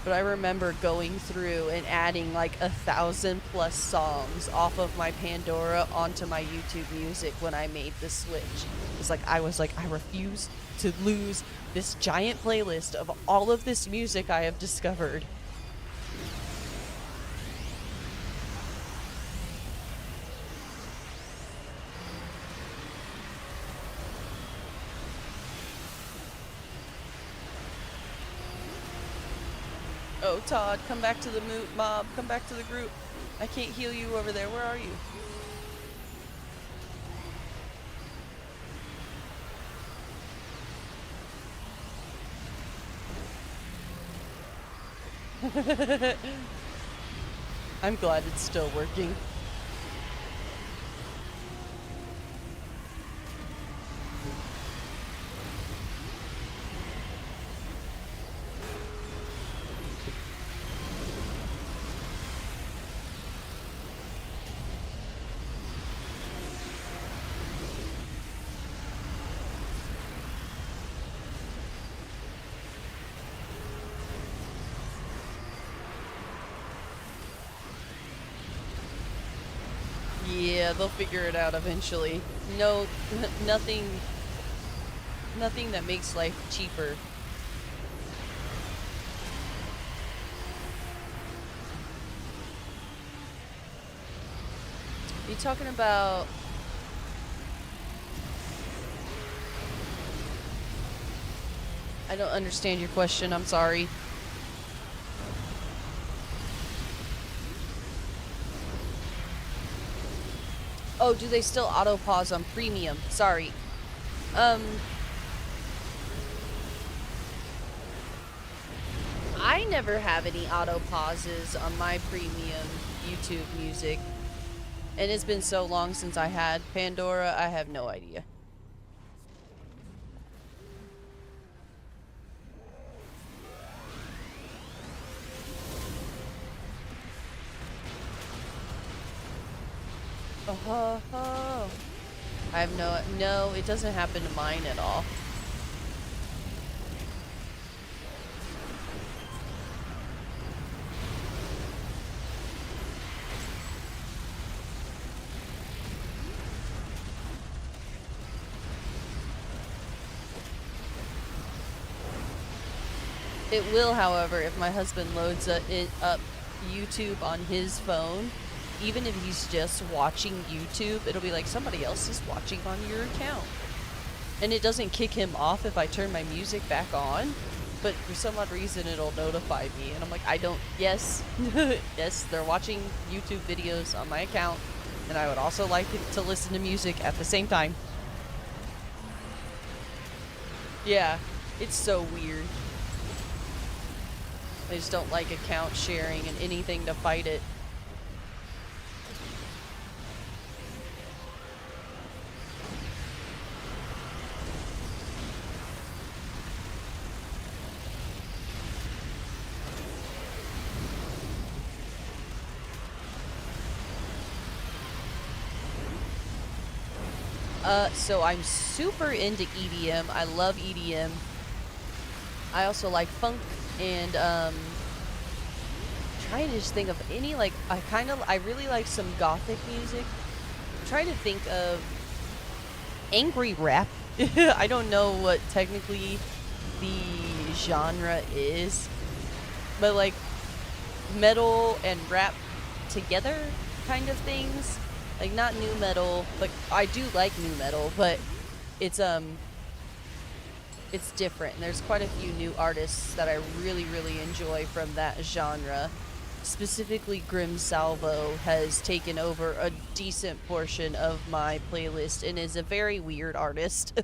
But I remember going through and adding like 1,000+ songs off of my Pandora onto my YouTube music when I made the switch. It's like I was like, I refuse to lose this giant playlist of all of this music I have discovered. Oh, Todd, come back to the mob. Come back to the group. I can't heal you over there. Where are you? I'm glad it's still working. Yeah, they'll figure it out eventually. No, nothing that makes life cheaper. You talking about I don't understand your question. I'm sorry. Oh, do they still auto pause on premium? Sorry. I never have any auto pauses on my premium YouTube music. And it's been so long since I had Pandora, I have no idea. Oh, I have no, it doesn't happen to mine at all. It will, however, if my husband loads up YouTube on his phone, even if he's just watching YouTube, it'll be like somebody else is watching on your account. And it doesn't kick him off if I turn my music back on, but for some odd reason it'll notify me. And I'm like, I don't, yes, yes, they're watching YouTube videos on my account, and I would also like to listen to music at the same time. Yeah, it's so weird. I just don't like account sharing and anything to fight it. So I'm super into EDM. I love EDM. I also like funk and, trying to just think of any, like, I really like some gothic music. I'm trying to think of angry rap. I don't know what technically the genre is, but like metal and rap together kind of things. Like, not new metal, like, I do like new metal, but it's different. And there's quite a few new artists that I really, really enjoy from that genre. Specifically, Grim Salvo has taken over a decent portion of my playlist and is a very weird artist.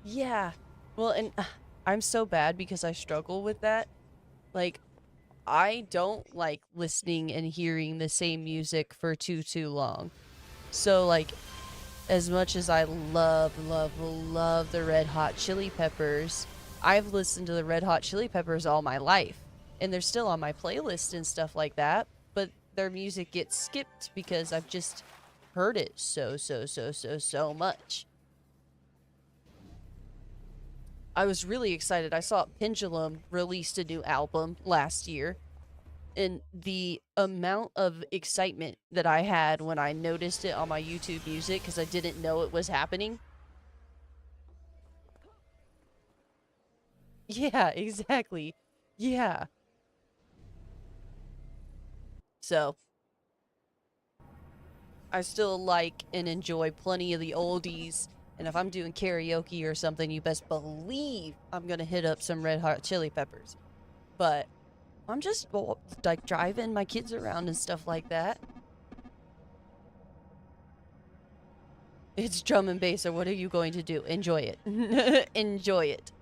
Yeah. Well, and I'm so bad because I struggle with that. Like, I don't like listening and hearing the same music for too long. So, like, as much as I love, love, love the Red Hot Chili Peppers, I've listened to the Red Hot Chili Peppers all my life. And they're still on my playlist and stuff like that. But their music gets skipped because I've just heard it so much. I was really excited. I saw Pendulum released a new album last year. And the amount of excitement that I had when I noticed it on my YouTube Music because I didn't know it was happening. Yeah, exactly. Yeah. So, I still like and enjoy plenty of the oldies. And if I'm doing karaoke or something, you best believe I'm gonna hit up some Red Hot Chili Peppers. But I'm just, like, driving my kids around and stuff like that. It's drum and bass, so what are you going to do? Enjoy it. Enjoy it.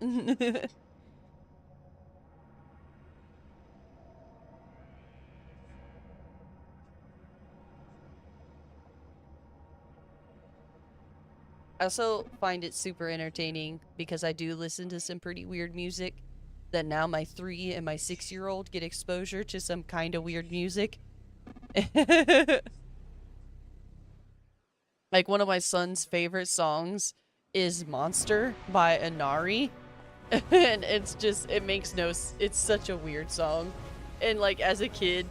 I also find it super entertaining because I do listen to some pretty weird music that now my 3 and my 6-year-old get exposure to some kind of weird music. Like, one of my son's favorite songs is Monster by Inari. And it's just, it makes no, it's such a weird song. And like, as a kid,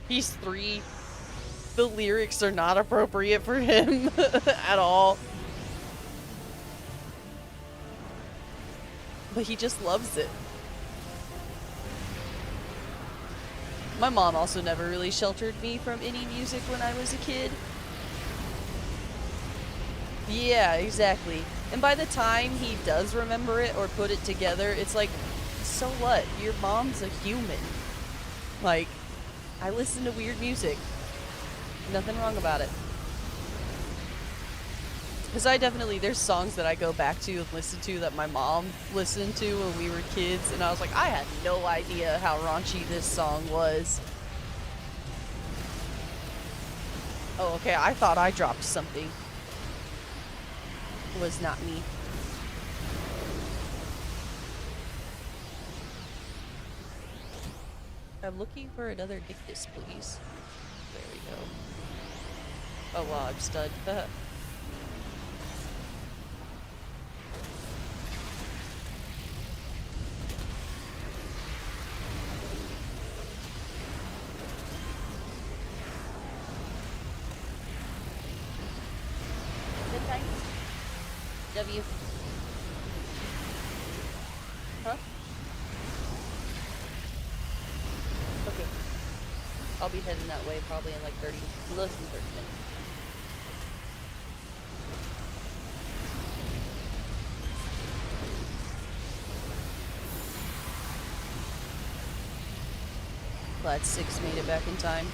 he's 3, the lyrics are not appropriate for him at all. But he just loves it. My mom also never really sheltered me from any music when I was a kid. Yeah, exactly. And by the time he does remember it or put it together, it's like, so what? Your mom's a human. Like, I listen to weird music. Nothing wrong about it. Because I definitely, there's songs that I go back to and listen to that my mom listened to when we were kids, and I was like, I had no idea how raunchy this song was. Oh, okay, I thought I dropped something. It was not me. I'm looking for another Dictus, please. There we go. Oh wow, I'm stunned. Good time. W. Huh? Okay. I'll be heading that way probably in like 30, less than 30 minutes. Glad Six made it back in time.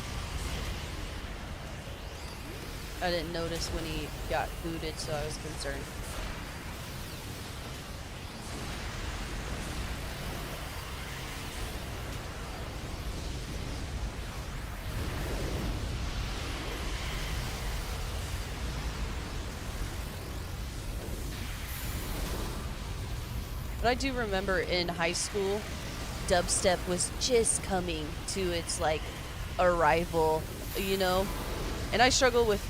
I didn't notice when he got booted, so I was concerned. But I do remember in high school, dubstep was just coming to its like arrival, you know? And I struggle with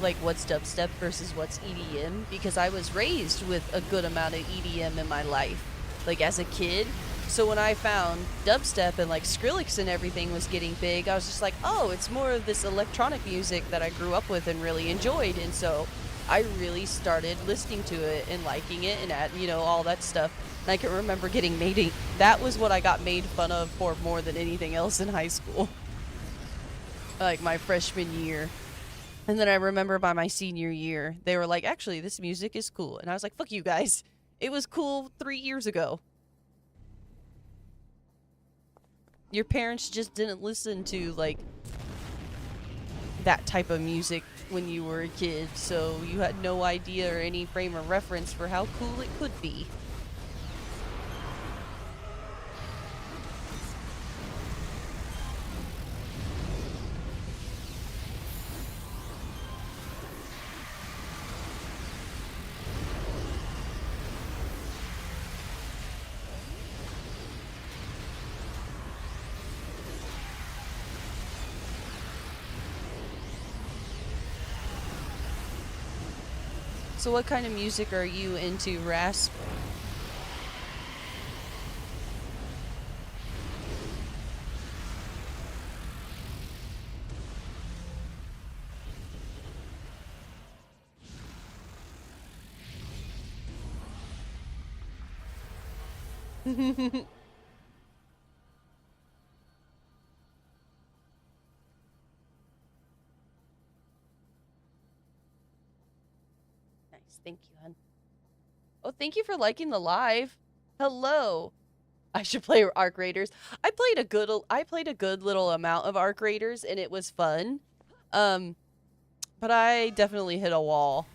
like what's dubstep versus what's EDM because I was raised with a good amount of EDM in my life, like as a kid. So when I found dubstep and like Skrillex and everything was getting big, I was just like, oh, it's more of this electronic music that I grew up with and really enjoyed. And so I really started listening to it and liking it and you know, all that stuff. And I can remember getting made, that was what I got made fun of for more than anything else in high school. Like my freshman year. And then I remember by my senior year, they were like, actually, this music is cool. And I was like, fuck you guys. It was cool 3 years ago. Your parents just didn't listen to, like, that type of music when you were a kid. So you had no idea or any frame of reference for how cool it could be. So what kind of music are you into, Rasp? Nice, thank you, hun. Oh, thank you for liking the live. Hello. I should play Arc Raiders. I played a good little amount of Arc Raiders and it was fun. But I definitely hit a wall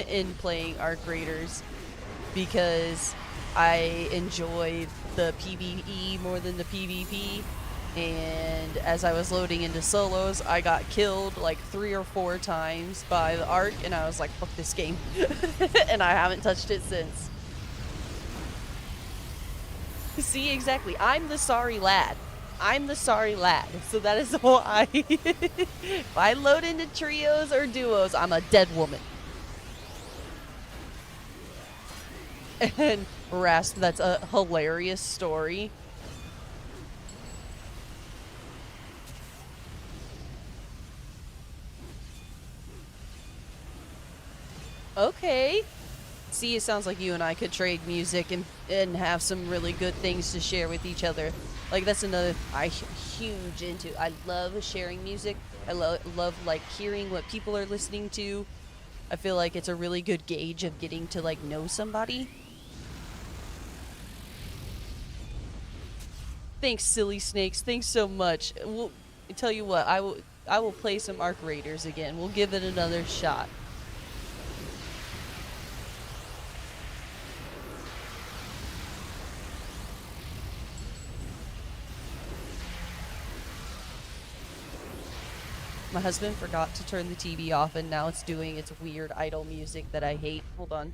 in playing Arc Raiders because I enjoyed the PvE more than the PvP. And as I was loading into solos, I got killed like 3 or 4 times by the Arc, and I was like, fuck this game. And I haven't touched it since. See, exactly. I'm the sorry lad. I'm the sorry lad. So that is why if I load into trios or duos, I'm a dead woman. And Rasp, that's a hilarious story. Okay. See, it sounds like you and I could trade music and have some really good things to share with each other. Like, that's another huge into. I love sharing music. I love like hearing what people are listening to. I feel like it's a really good gauge of getting to like know somebody. Thanks, silly snakes. Thanks so much. We'll tell you what. I will play some Arc Raiders again. We'll give it another shot. My husband forgot to turn the TV off, and now it's doing its weird idle music that I hate. Hold on.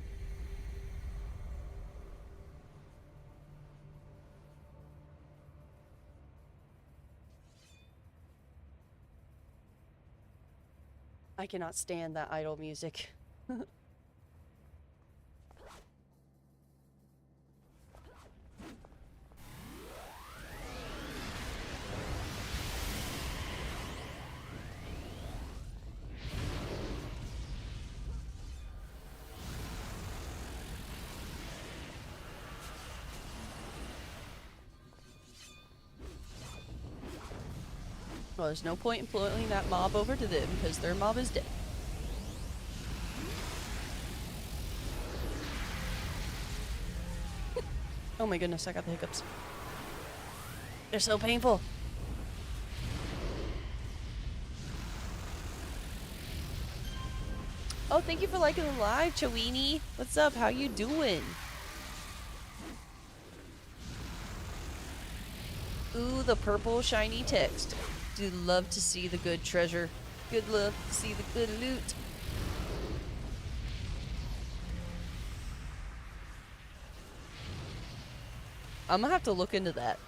I cannot stand that idle music. Well, there's no point in pulling that mob over to them because their mob is dead. Oh my goodness, I got the hiccups. They're so painful. Oh, thank you for liking the live, Chowini. What's up? How you doing? Ooh, the purple shiny text. Do love to see the good treasure. Good love to see the good loot. I'm gonna have to look into that.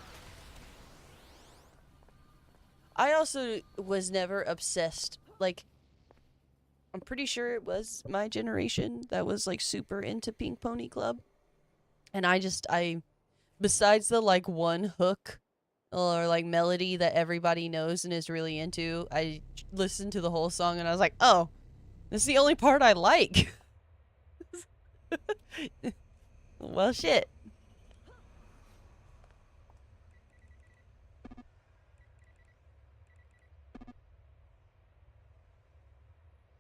I also was never obsessed. Like, I'm pretty sure it was my generation that was like super into Pink Pony Club. And besides the like one hook or like melody that everybody knows and is really into, I listened to the whole song and I was like, oh, this is the only part I like. Well, shit.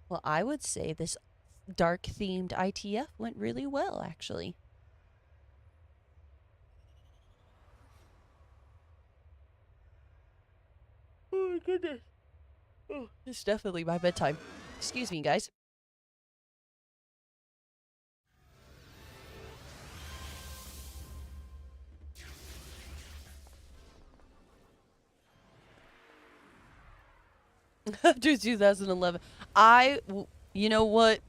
Well, I would say this dark themed ITF went really well, actually. Oh my goodness. Oh, it's definitely my bedtime. Excuse me, guys. After 2011. You know what?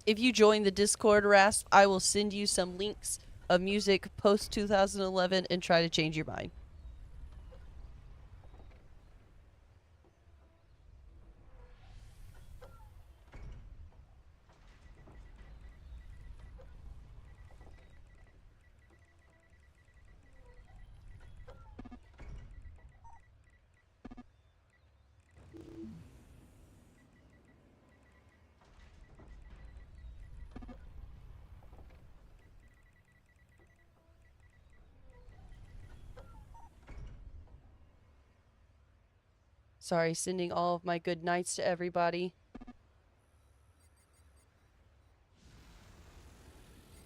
If you join the Discord, Rasp, I will send you some links of music post 2011 and try to change your mind. Sorry, sending all of my good nights to everybody.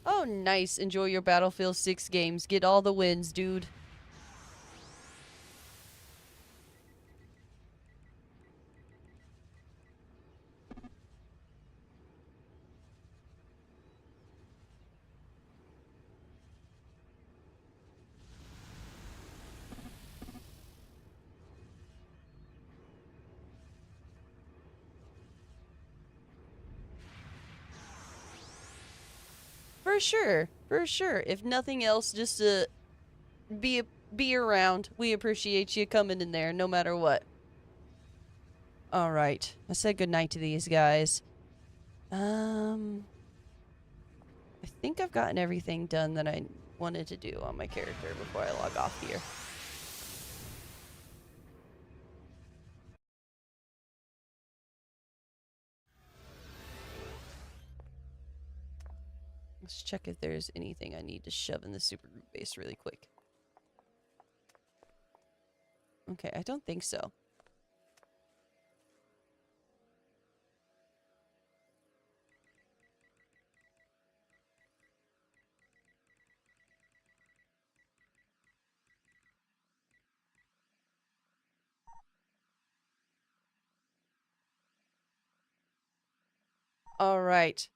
Oh, nice. Enjoy your Battlefield 6 games. Get all the wins, dude. For sure. For sure. If nothing else, just to be be around. We appreciate you coming in there no matter what. All right. I said goodnight to these guys. I think I've gotten everything done that I wanted to do on my character before I log off here. Let's check if there's anything I need to shove in the super group base really quick. Okay, I don't think so. All right.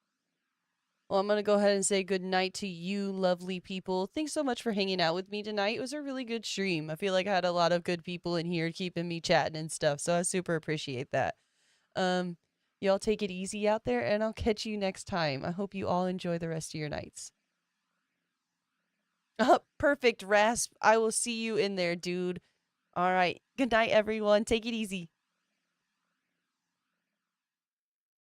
Well, I'm going to go ahead and say good night to you lovely people. Thanks so much for hanging out with me tonight. It was a really good stream. I feel like I had a lot of good people in here keeping me chatting and stuff, so I super appreciate that. Um, y'all take it easy out there, and I'll catch you next time. I hope you all enjoy the rest of your nights. Perfect, Rasp. I will see you in there, dude. All right. Good night, everyone. Take it easy.